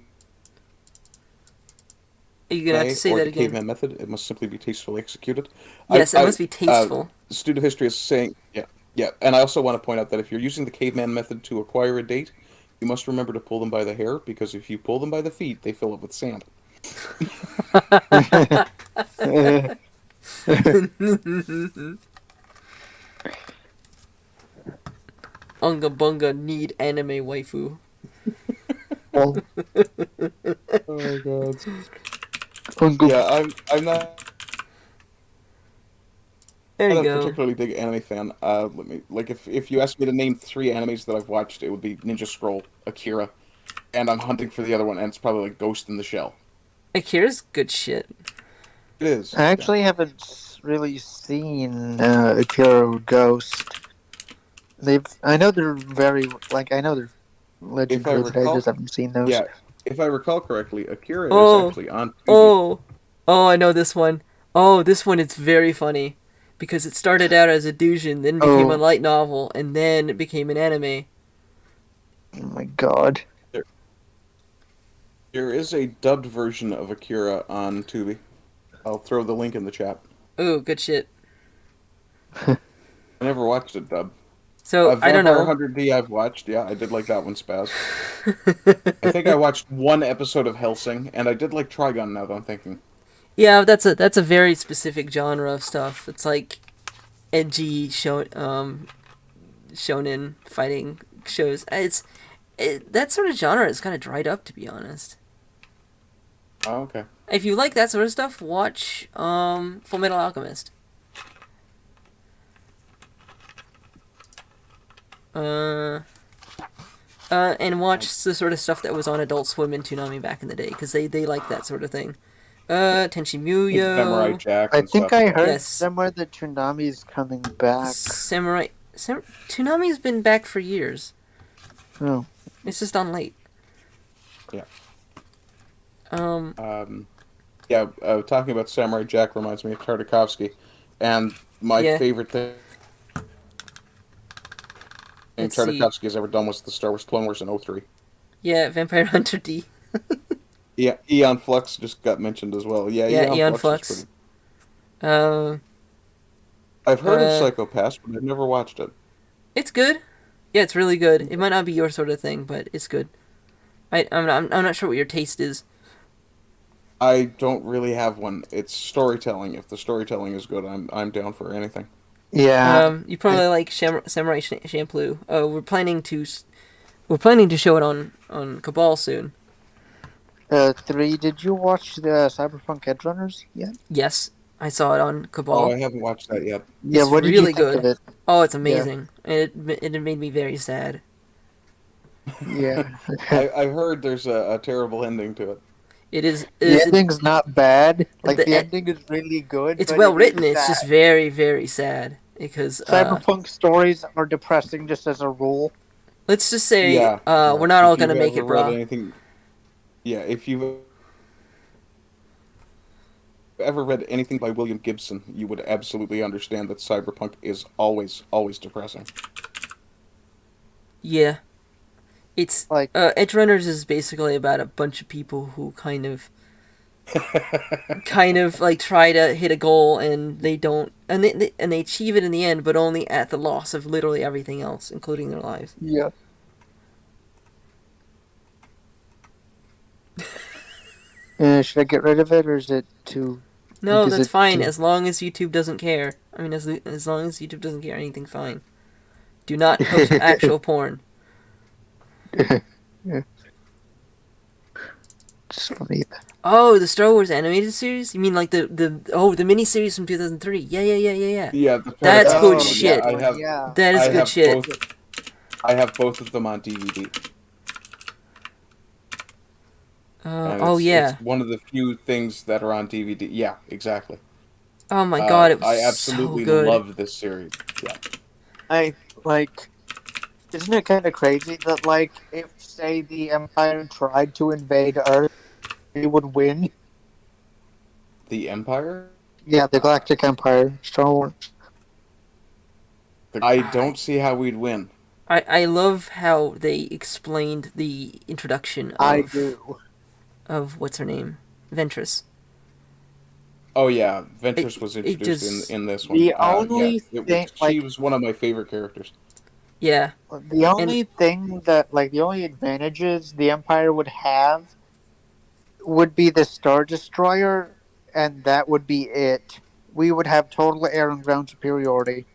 are you gonna have to say or that the again? caveman method. It must simply be tastefully executed." Yes, it must be tasteful. Student of history is saying, yeah, yeah, and I also want to point out that if you're using the caveman method to acquire a date, you must remember to pull them by the hair because if you pull them by the feet, they fill up with sand. Unga bunga need anime waifu. Well, Oh my god. Uncle, Yeah, I'm not There you a go. particularly big anime fan. Let me like if you asked me to name 3 animes that I've watched, it would be Ninja Scroll, Akira, and I'm hunting for the other one, and it's probably like Ghost in the Shell. Akira's good shit. It is. I actually haven't really seen Akira Ghost. I know they're very, I know they're If I legendary, but I recall, just haven't seen those. yeah, if I recall correctly, Akira is Oh, actually on Tubi. oh, I know this one. Oh, this one is very funny because it started out as a doujin, then became a Oh. light novel, and then it became an anime. Oh my god. There is a dubbed version of Akira on Tubi. I'll throw the link in the chat. Ooh, good shit. I never watched it dubbed. So I don't Vampire know. Hunter D I've watched. Yeah, I did like that one, Spaz. I think I watched one episode of Hellsing, and I did like Trigun now that I'm thinking. Yeah, that's a very specific genre of stuff. It's like edgy shonen fighting shows. That sort of genre is kind of dried up, to be honest. Oh, okay. If you like that sort of stuff, watch Full Metal Alchemist. And watch the sort of stuff that was on Adult Swim and Toonami back in the day, because they like that sort of thing. Tenchi Samurai Muyo. Jack I and think stuff. I Yeah. heard Yes. somewhere that Toonami's coming back. Toonami's been back for years. Oh. It's just on late. Yeah. Um, Talking about Samurai Jack reminds me of Tartakovsky, and my Yeah. favorite thing Let's see. Tartakovsky has ever done was the Star Wars Clone Wars in 03. Yeah, Vampire Hunter D. Yeah, Eon Flux just got mentioned as well. Yeah, Yeah, Eon Flux Flux. is pretty. Uh, I've heard of uh, Psycho Pass, but I've never watched it. it's good. Yeah, it's really good. It might not be your sort of thing, but it's good. I'm not sure what your taste is. I don't really have one. It's storytelling. If the storytelling is good, I'm down for anything. Yeah. You probably like Samurai Champloo. We're planning to show it on Cabal soon. 3, did you watch the Cyberpunk Edgerunners yet? Yes, I saw it on Oh, Cabal. I haven't watched that yet. Yeah, It's what did you really think good. of it? Oh, it's amazing. It made me very sad. Yeah. I heard there's a terrible ending to it. It The is ending's not bad. Like, the the e- ending is really good. it's but well it is written. It's sad. just very very sad because Cyberpunk stories are depressing just as a rule. let's just say Yeah. we're not all If you've gonna make ever it, read brah. anything, if you've ever read anything by William Gibson, you would absolutely understand that Cyberpunk is always depressing. Yeah, it's Like, Edgerunners is basically about a bunch of people who kind of like try to hit a goal and they don't, and they achieve it in the end, but only at the loss of literally everything else, including their lives. yeah. Should I get rid of it, or is it too... No, Is that's it fine too- as long as YouTube doesn't care. I mean, as long as YouTube doesn't care, anything's fine. Do not post actual porn. Yeah. It's funny. Oh, the Star Wars animated series? You mean like the miniseries from 2003? Yeah. Yeah, the That's Paradox good one, shit. I have, Yeah. That is I good have shit. I have both of them on DVD. And it's one of the few things that are on DVD. Yeah, exactly. Oh my god, it was I so absolutely good. love this series. Yeah. I, like... Isn't it kind of crazy that, like, if, say, the Empire tried to invade Earth, it would win? The Empire? Yeah, the Galactic Empire, Star Wars. I don't see how we'd win. I love how they explained the introduction I do. of what's her name? Ventress. Oh yeah, Ventress was it introduced just- in this one. The only thing, she like, was one of my favorite characters. Yeah. the only thing that, like, the only advantages the Empire would have would be the Star Destroyer, and that would be it. We would have total air and ground superiority.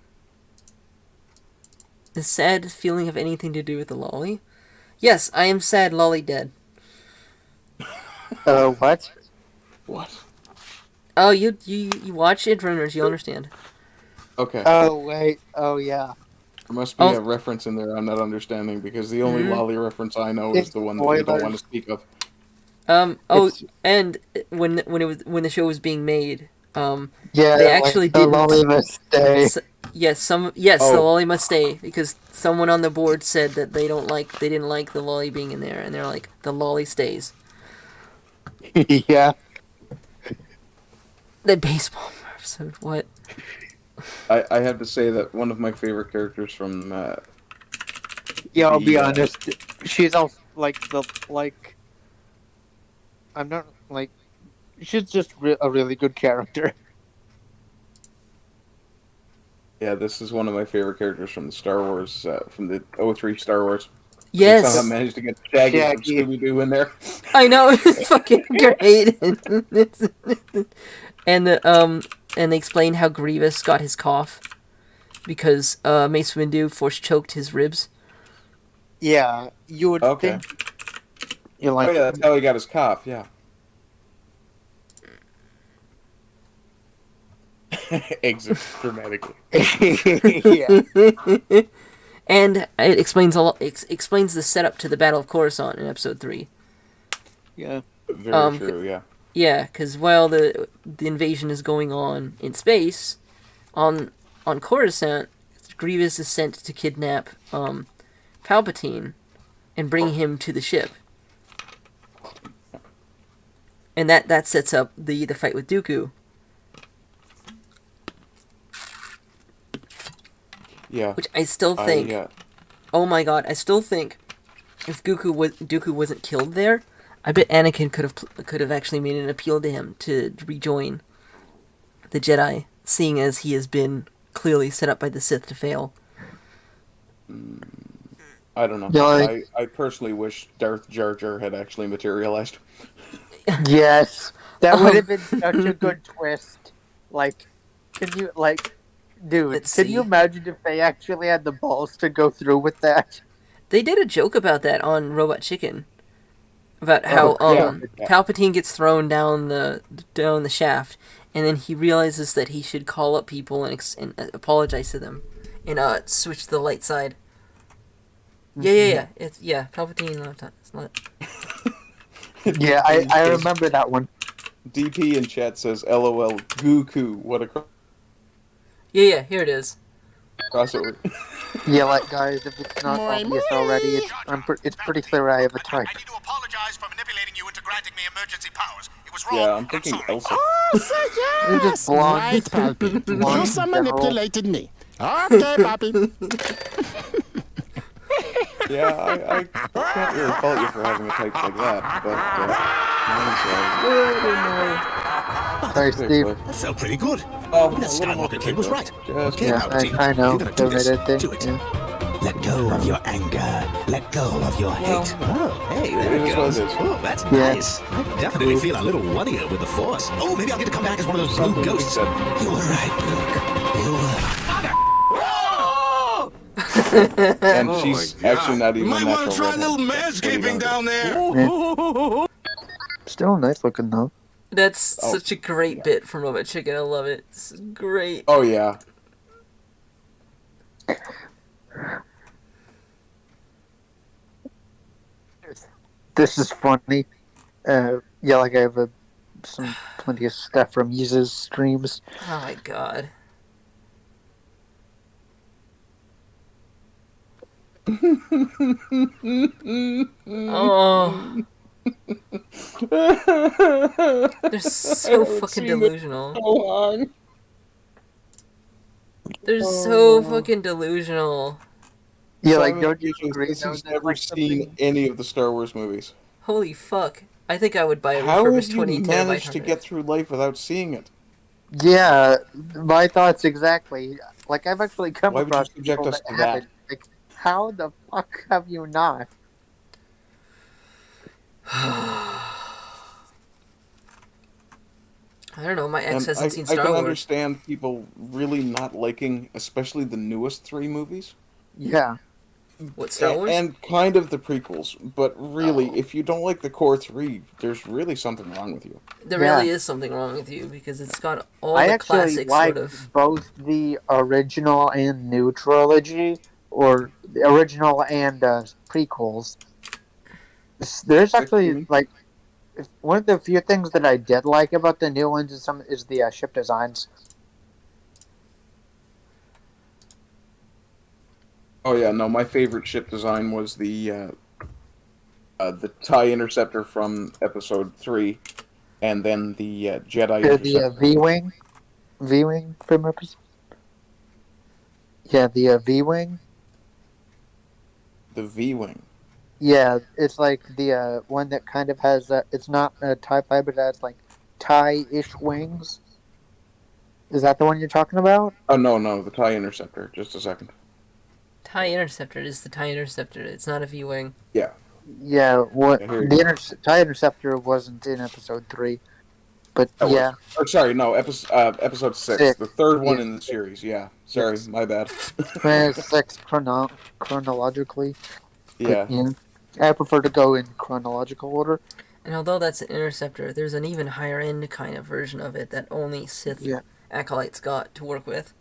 The sad feeling of anything to do with the lolly? Yes, I am sad lolly dead. What? What? Oh, you watch Edgerunners, you'll understand. Okay. Oh, wait. Oh, yeah. There must be a reference in there I'm not understanding because the only lolly reference I know is the one that we don't want to speak of. And when the show was being made, Yeah, they actually the didn't. lolly must stay. The lolly must stay because someone on the board said that they didn't like the lolly being in there, and they're like, the lolly stays. Yeah. The baseball episode, what? I have to say that one of my favorite characters from Yeah, I'll be Yeah. honest. She's also, I'm not, she's just a really good character. yeah, this is one of my favorite characters from the Star Wars from the '03 Star Wars. Yes, They somehow managed to get Shaggy from Shaggy. Scooby-Doo in there. I know, it's fucking great. And they explain how Grievous got his cough because Mace Windu force choked his ribs. Yeah, you would Okay. think... You're like, Oh yeah, that's how he got his cough. Yeah. Exits dramatically. Yeah. And it explains a lot. Explains the setup to the Battle of Coruscant in Episode 3. Yeah. Very true, yeah. Yeah, because while the invasion is going on in space, on Coruscant, Grievous is sent to kidnap Palpatine and bring him to the ship. And that sets up the fight with Dooku. Yeah. Which I still think, oh my god, I still think if Dooku wasn't killed there, I bet Anakin could have actually made an appeal to him to rejoin the Jedi, seeing as he has been clearly set up by the Sith to fail. I don't know. Yeah, I personally wish Darth Jar Jar had actually materialized. Yes, that would have been such a good twist. Like, can you dude? Let's Can you see. imagine if they actually had the balls to go through with that? They did a joke about that on Robot Chicken. About how yeah. Palpatine gets thrown down the shaft, and then he realizes that he should call up people and apologize to them, and switch to the light side. Yeah. It's Palpatine. It's not. Yeah, I remember that one. DP in chat says, "LOL, Gooku, what a Yeah. Here it is. crossover." Yeah, like guys, if it's not obvious already, it's pretty clear I have a type. I need to apologize for manipulating you into granting me emergency powers. It was wrong. Yeah, I'm thinking sorry. Elsa. Oh, so yes. You're just blonde. Right, Palpy. Blonde Elsa in general. manipulated me. Okay, Papi. Yeah, I can't really fault you for having a type like that, but mine's Sorry, Steve. That felt pretty good. Oh, That Skywalker kid was right. Just Okay, Yeah, Palpatine. I know. You're gonna do this. Donated thing. Do it. Yeah. Let go of your anger. Let go of your hate. Oh, hey, there it it is goes. what it is. Oh, that's Yeah. nice. I definitely feel a little wonnier with the Force. Oh, maybe I'll get to come back as one of those blue ghosts. You were right, Luke. You were. And she's actually not even a natural redhead. manscaping down there. Still nice looking though. That's such a great bit from Robot Chicken. I love it. It's great. Oh yeah. This is funny. Yeah, like I have some plenty of stuff from Yuza's streams. Oh my god. Oh. They're so fucking delusional. They're so fucking delusional. Yeah, like Simon don't you Pieces, agree this though has that, never like, seen something- any of the Star Wars movies. Holy fuck. I think I would buy a How have refurbished you 20 terabyte managed to hard get drive. through life without seeing it? Yeah, my thoughts exactly. Like I've actually come Why would you across subject people us that to that? haven't. Like, how the fuck have you not? I don't know, my ex And hasn't seen I Star can Wars. understand people really not liking, especially the newest three movies. Yeah, What, Star Wars? And kind of the prequels, but really, if you don't like the core three, there's really something wrong with you. There Yeah. really is something wrong with you, because it's got all I the actually classic like sort of... both the original and new trilogy, or the original and prequels. There's actually like one of the few things that I did like about the new ones is the ship designs. Oh yeah, no, my favorite ship design was the TIE Interceptor from Episode 3, and then the Jedi The Interceptor. V-wing from episode. Yeah, the V-wing. The V-Wing. Yeah, it's like the one that kind of has it's not a TIE fighter, but it has like TIE-ish wings. Is that the one you're talking about? Oh no, the TIE Interceptor. Just a second. TIE Interceptor is the TIE Interceptor. It's not a V-Wing. Yeah. Yeah, what Yeah, here you the TIE Interceptor wasn't in episode 3, but That yeah, was. Or sorry, no, episode 6. Six. The third one Yeah. in the series. Yeah. Sorry, my bad. 6 chronologically. Yeah. Yeah, I prefer to go in chronological order. And although that's an Interceptor, there's an even higher end kind of version of it that only Sith Yeah. acolytes got to work with.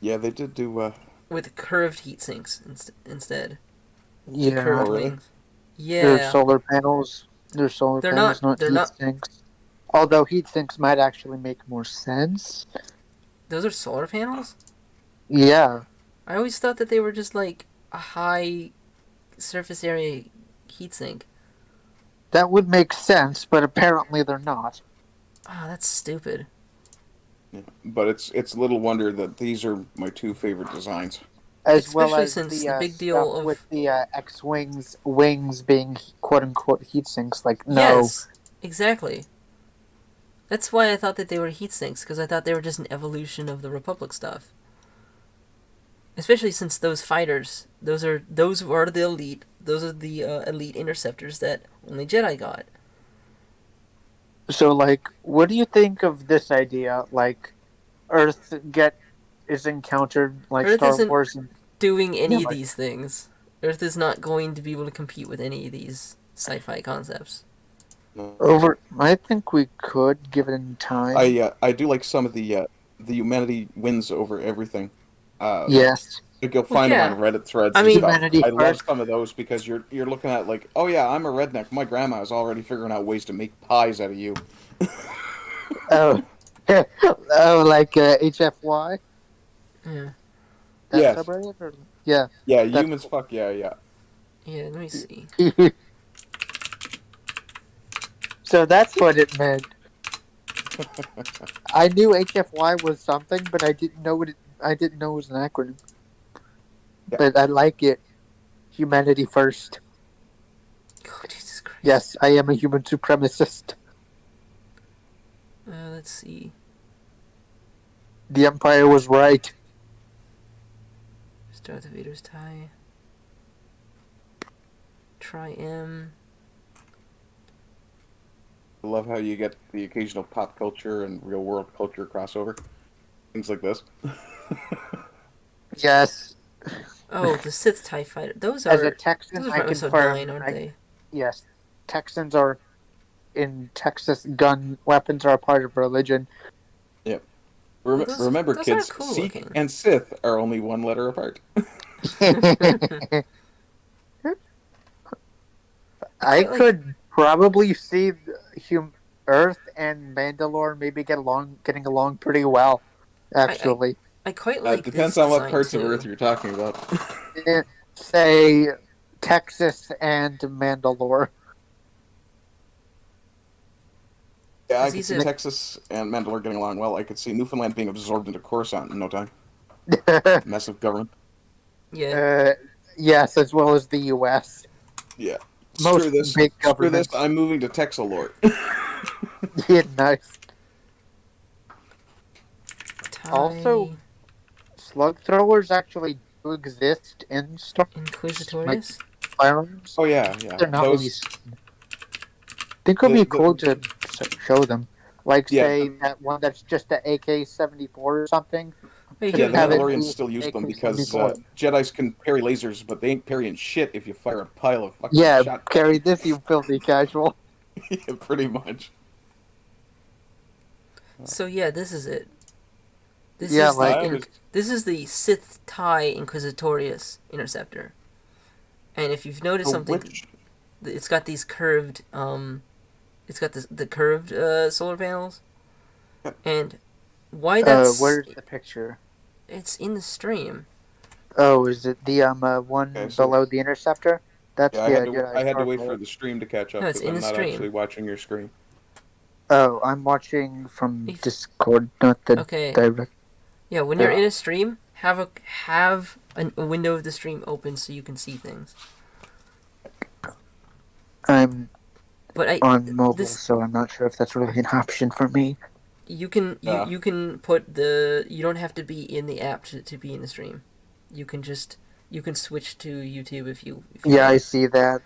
Yeah, they did do. With curved heat sinks instead. Yeah, Curved Oh, really? wings. their Yeah. solar panels. Their solar They're panels, not. not They're heat not. sinks. Although heat sinks might actually make more sense. Those are solar panels. Yeah, I always thought that they were just like a high surface area heatsink. that would make sense, but apparently they're not. Ah, that's stupid. Yeah. But it's little wonder that these are my two favorite designs. As well Especially as since the the big stuff deal of with the X-wings wings being quote unquote heat sinks. Like no, yes, exactly. That's why I thought that they were heat sinks, because I thought they were just an evolution of the Republic stuff. Especially since those fighters, those are the elite. Those are the elite interceptors that only Jedi got. so like, what do you think of this idea? Like, Earth is encountered like Earth Star isn't Wars and doing yeah, any of like, these things. Earth is not going to be able to compete with any of these sci-fi concepts. over. I think we could give it time. I do like some of the humanity wins over everything. Yes, Like you'll Well, find yeah. them on Reddit threads I and mean- stuff. Humanity I love first. some of those because you're looking at like, oh yeah, I'm a redneck. My grandma is already figuring out ways to make pies out of you. oh, oh, like HFY. Yeah. That Yes. subreddit, or yeah, Yeah, That's humans. Fuck yeah, yeah. Yeah, let me see. so that's what it meant. I knew HFY was something, but I didn't know what I didn't know it was an acronym. Yeah. But I like it. Humanity first. Oh, Jesus Christ. Yes, I am a human supremacist. Let's see. The Empire was right. Darth Vader's tie. Try M. I love how you get the occasional pop culture and real world culture crossover. Things like this. Yes. Oh, the Sith TIE fighter. Those As a are Texan, those are I from episode confirm. 9, aren't they? Yes, Texans are in Texas. Gun weapons are a part of religion. Remember, those kids, are cool Sikh looking. and Sith are only one letter apart. I quite like- could probably see Earth and Mandalore maybe getting along pretty well. Actually, I quite like Depends this on what design, parts too. of Earth you're talking about. say Texas and Mandalore. Yeah, I Because could he's see a- Texas and Mandalore getting along well. I could see Newfoundland being absorbed into Coruscant in no time. Massive government. Yeah. Yes, as well as the U.S. Yeah. Most Screw this. big Screw this. governments. I'm moving to Texalore. Yeah, nice. tie, Also, slug throwers actually do exist in Star Inquisitorius. firearms. Oh yeah, yeah. They're not Those, really. I think it would be the- cool to show them. Like, Yeah. say, that one that's just the AK-74 or something. Wait, Yeah, yeah, here, the have it Mandalorians be still use them because AK-74. Jedi's can parry lasers, but they ain't parrying shit if you fire a pile of fucking Yeah, shot. carry this, you filthy casual. Yeah, pretty much. So yeah, this is it. This Yeah, is like- the I was- this is the Sith TIE Inquisitorius interceptor. And if you've noticed something, Which, it's got these curved it's got the curved solar panels. Yep. And why that's Where's the picture? it's in the stream. Oh, is it the one Okay, so- below the interceptor? That's yeah, the I had to wait Starfire. for the stream to catch up No, it's because in I'm the not stream. actually watching your screen. Oh, I'm watching from If- Discord, not the Okay. direct. Yeah, when you're Yeah. in a stream, have a window of the stream open so you can see things. I'm But on mobile, this- so I'm not sure if that's really an option for me. you can Yeah. you can put the you don't have to be in the app to be in the stream. You can switch to YouTube if you Yeah, I want. see that.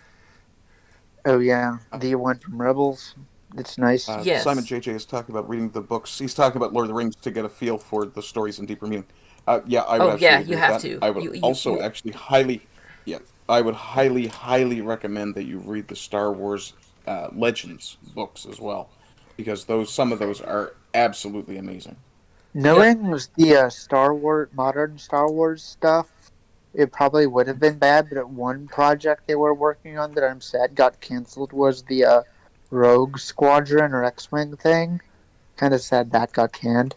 Oh yeah, the one from Rebels. It's nice. Yes. Simon JJ is talking about reading the books. He's talking about Lord of the Rings to get a feel for the stories and deeper meaning. Yeah, I would Oh, absolutely yeah, agree you with have that. to. I would You- also you- actually I would highly recommend that you read the Star Wars Legends books as well, because some of those are absolutely amazing. Knowing the modern Star Wars stuff, it probably would have been bad. But one project they were working on that I'm sad got canceled was the Rogue Squadron or X-wing thing. Kind of sad that got canned.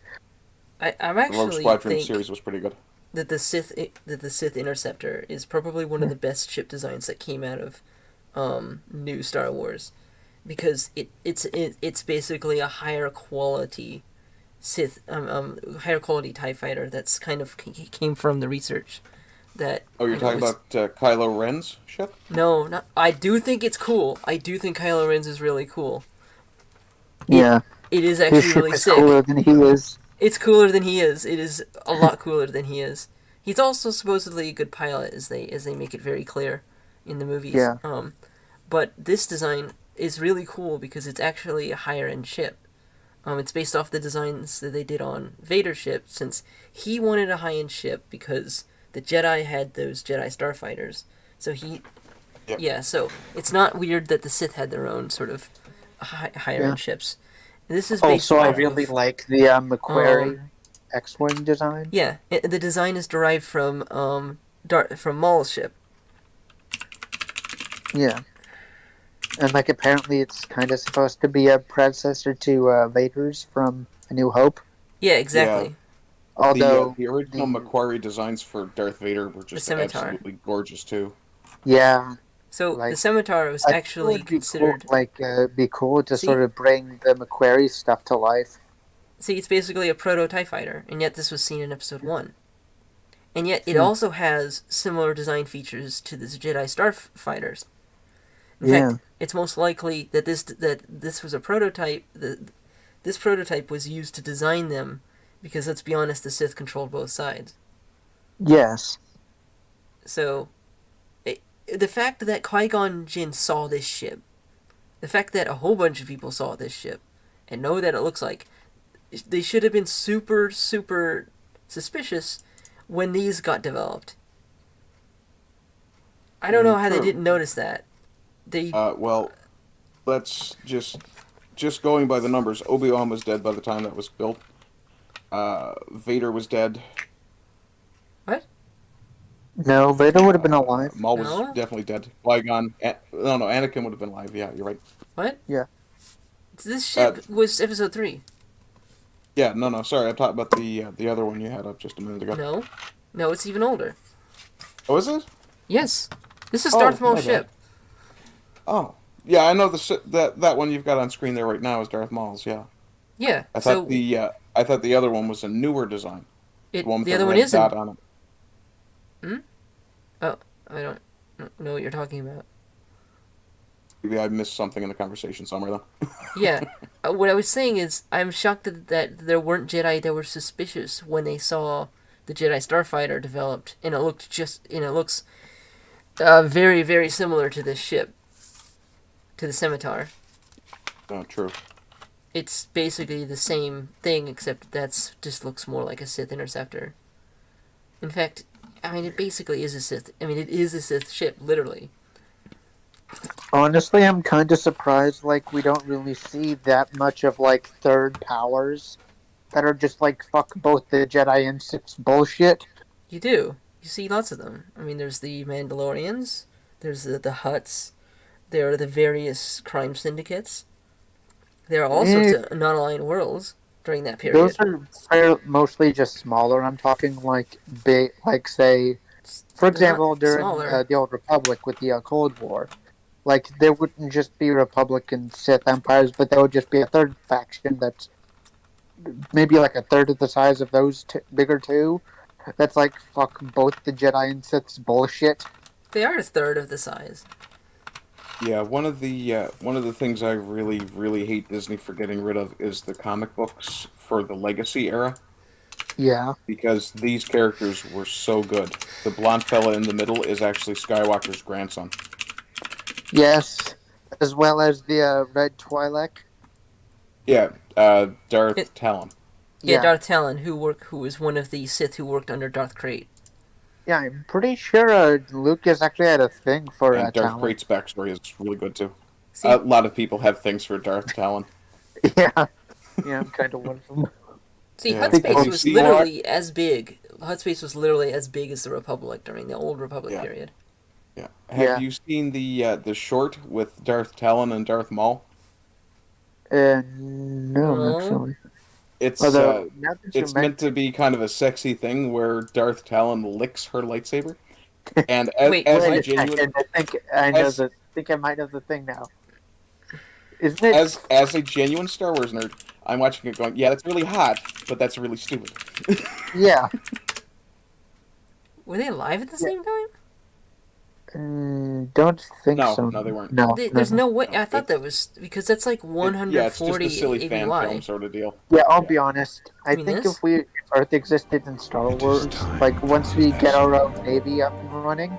I'm The Rogue actually Squadron think series was pretty good. that the Sith Interceptor is probably one of the best ship designs that came out of new Star Wars, because it's basically a higher quality higher quality TIE fighter that's kind of came from the research that. Oh, you're talking about Kylo Ren's ship? No, not. I do think it's cool. I do think Kylo Ren's is really cool. Yeah, It is his actually ship really is sick. cooler than he is. It's cooler than he is. It is a lot cooler than he is. He's also supposedly a good pilot, as they make it very clear in the movies. Yeah. But this design is really cool because it's actually a higher end ship. It's based off the designs that they did on Vader's ship, since he wanted a high end ship because the Jedi had those Jedi starfighters. So he, Yep. yeah. So it's not weird that the Sith had their own sort of higher end ships. And this is based Also, I off really of, like the Macquarie X-wing design. Yeah, the design is derived from from Maul's ship. Yeah. And like apparently it's kind of supposed to be a predecessor to Vader's from A New Hope. Yeah, exactly. Although the original Macquarie designs for Darth Vader were just Scimitar. absolutely gorgeous too. yeah, So Like, the Scimitar was I actually think it'd be considered. cool, it'd be cool to See? sort of bring the Macquarie stuff to life. See, it's basically a proto TIE fighter, and yet this was seen in Episode 1. And yet it also has similar design features to the Jedi Starfighters. In fact, it's most likely that this was a prototype. This prototype was used to design them, because let's be honest, the Sith controlled both sides. Yes. So, the fact that Qui-Gon Jinn saw this ship, the fact that a whole bunch of people saw this ship, and know that it looks like, they should have been super, super suspicious when these got developed. I don't know how they True. didn't notice that. Well, let's just going by the numbers. Obi-Wan was dead by the time that was built. Vader was dead. What? No, Vader would have been alive. Maul was No? definitely dead. Qui-Gon, no, Anakin would have been alive. Yeah, you're right. What? Yeah. This ship was Episode 3. Yeah, no, sorry, I'm talking about the other one you had up just a minute ago. No, it's even older. Oh, is it? Yes, this is Oh, Darth Maul's my bad. ship. Oh, yeah, I know that one you've got on screen there right now is Darth Maul's. Yeah, Yeah. I thought the other one was a newer design. The one with the other one red isn't. dot on it. Oh, I don't know what you're talking about. Maybe I missed something in the conversation somewhere then. Yeah. What I was saying is, I'm shocked that there weren't Jedi that were suspicious when they saw the Jedi Starfighter developed, and it looks very, very similar to this ship, to the Scimitar. Oh, true. It's basically the same thing, except that's just looks more like a Sith Interceptor. In fact, I mean, it basically is a Sith. I mean, it is a Sith ship, literally. Honestly, I'm kind of surprised. Like, we don't really see that much of like third powers that are just like fuck both the Jedi and Sith's bullshit. You do. You see lots of them. I mean, there's the Mandalorians, there's the Hutts, there are the various crime syndicates. There are all sorts of non-aligned worlds during that period. Those are mostly just smaller. I'm talking like big, like say, for example, not during smaller. the Old Republic with the Cold War. Like, there wouldn't just be Republic and Sith empires, but there would just be a third faction that's maybe like a third of the size of those bigger two. That's like, fuck both the Jedi and Sith's bullshit. They are a third of the size. Yeah, one of the things I really, really hate Disney for getting rid of is the comic books for the Legacy era, Yeah. because these characters were so good. The blonde fella in the middle is actually Skywalker's grandson. Yes. As well as the Red Twi'lek. Yeah, Darth Talon. Yeah, Darth Talon, who was one of the Sith who worked under Darth Krayt. Yeah, I'm pretty sure Lucas actually had a thing for And Darth Talon. Krayt's backstory is really good too. See? A lot of people have things for Darth Talon. Yeah. Yeah, I'm kind of one of them. See, Yeah. Hudspace You was see- literally as big. Hudspace was literally as big as the Republic during the old Republic Yeah. period. Yeah. Yeah. Have you seen the short with Darth Talon and Darth Maul? No, No. actually. It's Although, now that you it's meant to mention, be kind of a sexy thing where Darth Talon licks her lightsaber, and Wait, as a what? wait a genuine second, I think I know as the. I think I might know the thing now. Isn't it? as a genuine Star Wars nerd, I'm watching it going, yeah, that's really hot, but that's really stupid. Yeah. Were they alive at the Yeah. same time? Don't think No, so. no, they weren't. No, There's no way. No, I thought that was because that's like Yeah, it's just a 140 silly fan ABY. film sort of deal. Yeah, I'll be honest. I mean think this? if Earth existed in Star Wars, like once we get our own navy up and running,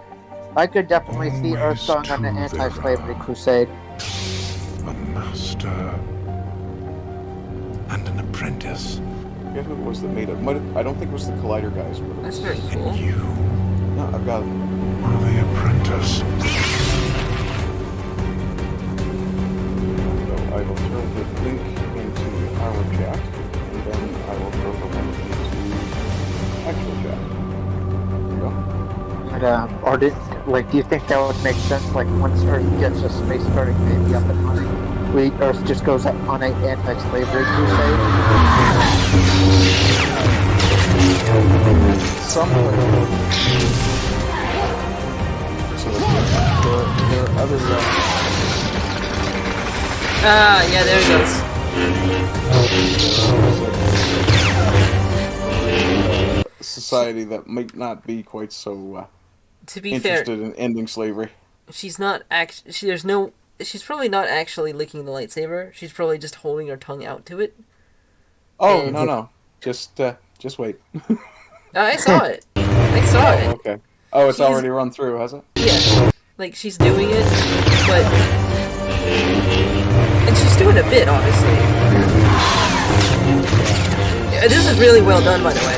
I could definitely see Earth going on an anti-slavery crusade. A master and an apprentice. I forget who it was that made it. I don't think it was the Collider guys, but it That's was, very cool. You no, I've got. are the apprentice. So I will throw the link into our chat, and then I will throw the link into actual chat. There you go. But Ardent, like, do you think that would make sense? Like, once Earth gets a space-faring navy up and running, Earth just goes on an anti-slavery crusade. Some so there are other Ah, yeah, there it goes. society that might not be quite so To be fair, interested in ending slavery. she's not she's probably not actually licking the lightsaber. She's probably just holding her tongue out to it. Oh And- no, just wait. I saw it. I saw it. Okay. Oh, it's She's- already run through, has it? Yeah. Like, she's doing it, but... And she's doing a bit, honestly. Yeah, this is really well done, by the way.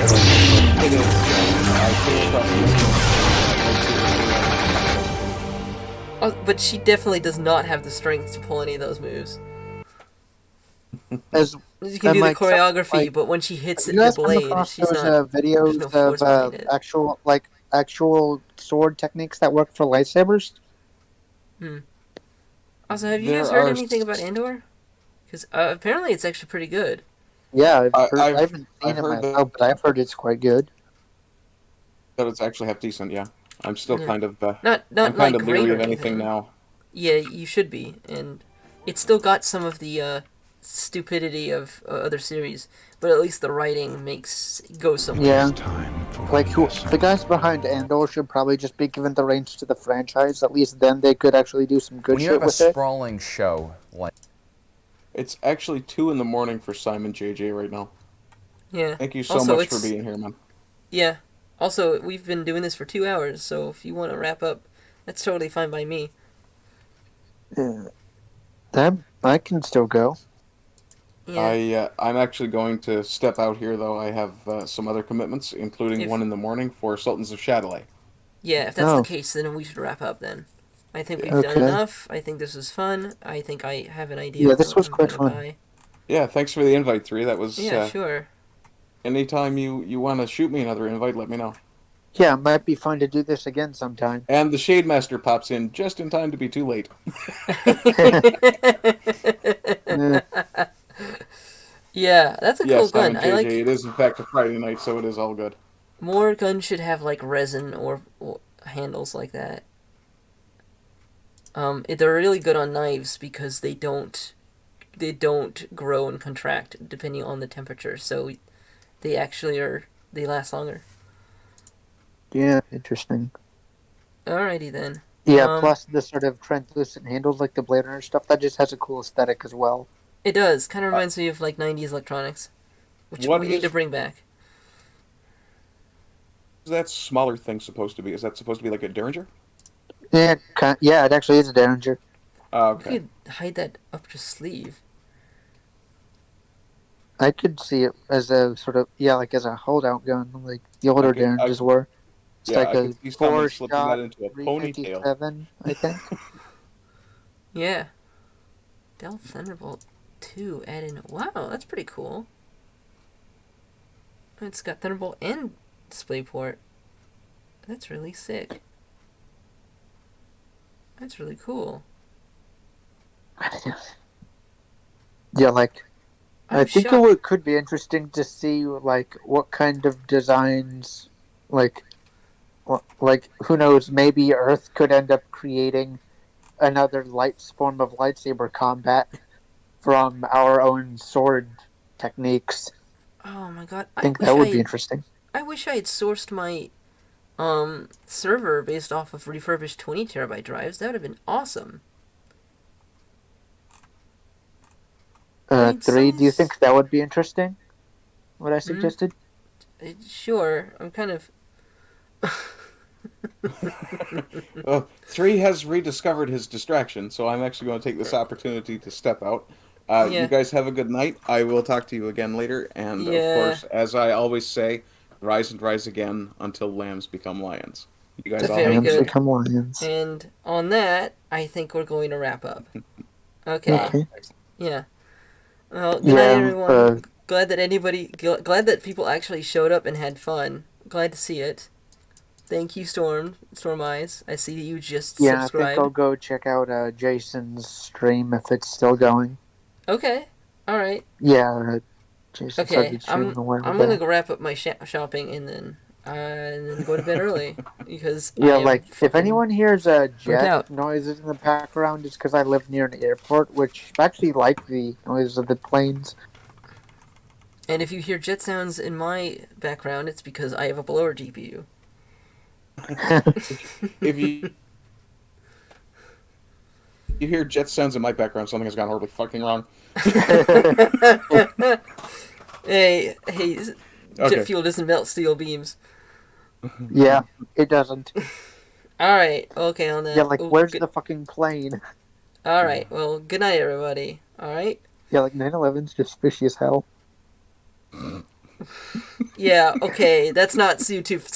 It is. I came across this one. Oh, but she definitely does not have the strength to pull any of those moves. As You can And, do like, the choreography, like, but when she hits you the guys come blade, across she's those not... videos no force of behind it. actual sword techniques that work for lightsabers? Also, have you There guys heard are anything about Andor? Because apparently it's actually pretty good. Yeah, I I've haven't seen it heard that- myself, but I've heard it's quite good. That it's actually half decent, yeah. I'm still Yeah. kind of Not I'm like kind of great leery or of anything anything. now. Yeah, you should be, and it's still got some of the stupidity of other series, but at least the writing goes somewhere. Yeah, Time for like a lesson. the guys behind Andor should probably just be given the reins to the franchise. At least then they could actually do some good When you shit have a with it. sprawling show like It's actually 2 in the morning for Simon JJ right now. Yeah. Thank you so Also, much for it's- being here, man. Yeah. Also, we've been doing this for 2 hours, so if you want to wrap up, that's totally fine by me. Yeah. That I can still go. Yeah. I'm actually going to step out here, though. I have some other commitments, including If- one in the morning for Sultans of Shadowley. Yeah, if that's Oh. the case, then we should wrap up then. I think we've Okay. done enough. I think this was fun. I think I have an idea. Yeah, of this what was I'm quite gonna fun. buy. Yeah, thanks for the invite, 3. That was Yeah, sure. anytime you want to shoot me another invite, let me know. Yeah, it might be fun to do this again sometime. And the Shade Master pops in just in time to be too late. Yeah, that's a cool Yes, gun. Simon I JJ. like It is in fact a Friday night, so it is all good. more guns should have like resin or handles like that. They're really good on knives because they don't grow and contract depending on the temperature, so they actually they last longer. Yeah, interesting. Alrighty then. Yeah, plus the sort of translucent handles like the Blade Runner stuff, that just has a cool aesthetic as well. It does. Kind of reminds me of like 90s electronics, which What we need is- to bring back. Is that smaller thing supposed to be? Is that supposed to be like a Derringer? Yeah, yeah, it actually is a Derringer. Oh, We okay. could hide that up your sleeve. I could see it as a sort of, yeah, like as a holdout gun, like the older I could- Derringers were. It's Yeah, like I a could see someone slipping 4-shot that into a ponytail. 357, I think. Yeah. Stealth Thunderbolt 2 add in. Wow, that's pretty cool. It's got Thunderbolt and DisplayPort. That's really sick. That's really cool. Yeah, like I I'm think shocked. could be interesting to see like what kind of designs, like like who knows, maybe Earth could end up creating another form of lightsaber combat from our own sword techniques. Oh my god. I think that would be interesting. I wish I had sourced my server based off of refurbished 20 terabyte drives. That would have been awesome. I mean, 3, do you someone's- think that would be interesting? What I suggested? Sure. I'm kind of. 3 has rediscovered his distraction, so I'm actually going to take this opportunity to step out. Yeah. You guys have a good night. I will talk to you again later. And, Yeah. of course, as I always say, rise and rise again until lambs become lions. You guys That's all very have a good. good Become lions. And on that, I think we're going to wrap up. Okay. Okay. Yeah. Well, good night, Yeah, everyone. Glad that people actually showed up and had fun. Glad to see it. Thank you, Storm Eyes. I see that you just yeah, I think subscribed. I'll go check out Jason's stream if it's still going. Okay. All right. Yeah, Jason Okay. started streaming a while I'm gonna back. go wrap up my shopping and then go to bed early because I Yeah, am like if fucking anyone hears burnt jet out. noises in the background, it's because I live near an airport, which I actually like the noise of the planes. And if you hear jet sounds in my background, it's because I have a blower GPU. If you hear jet sounds in my background, something has gone horribly fucking wrong. Hey, Okay. jet fuel doesn't melt steel beams. Yeah, it doesn't. Alright, okay, on that. Yeah, like Oh, where's good- the fucking plane? Alright, well, good night, everybody. Alright? Yeah, like 9/11's just fishy as hell. Yeah, okay, that's not safe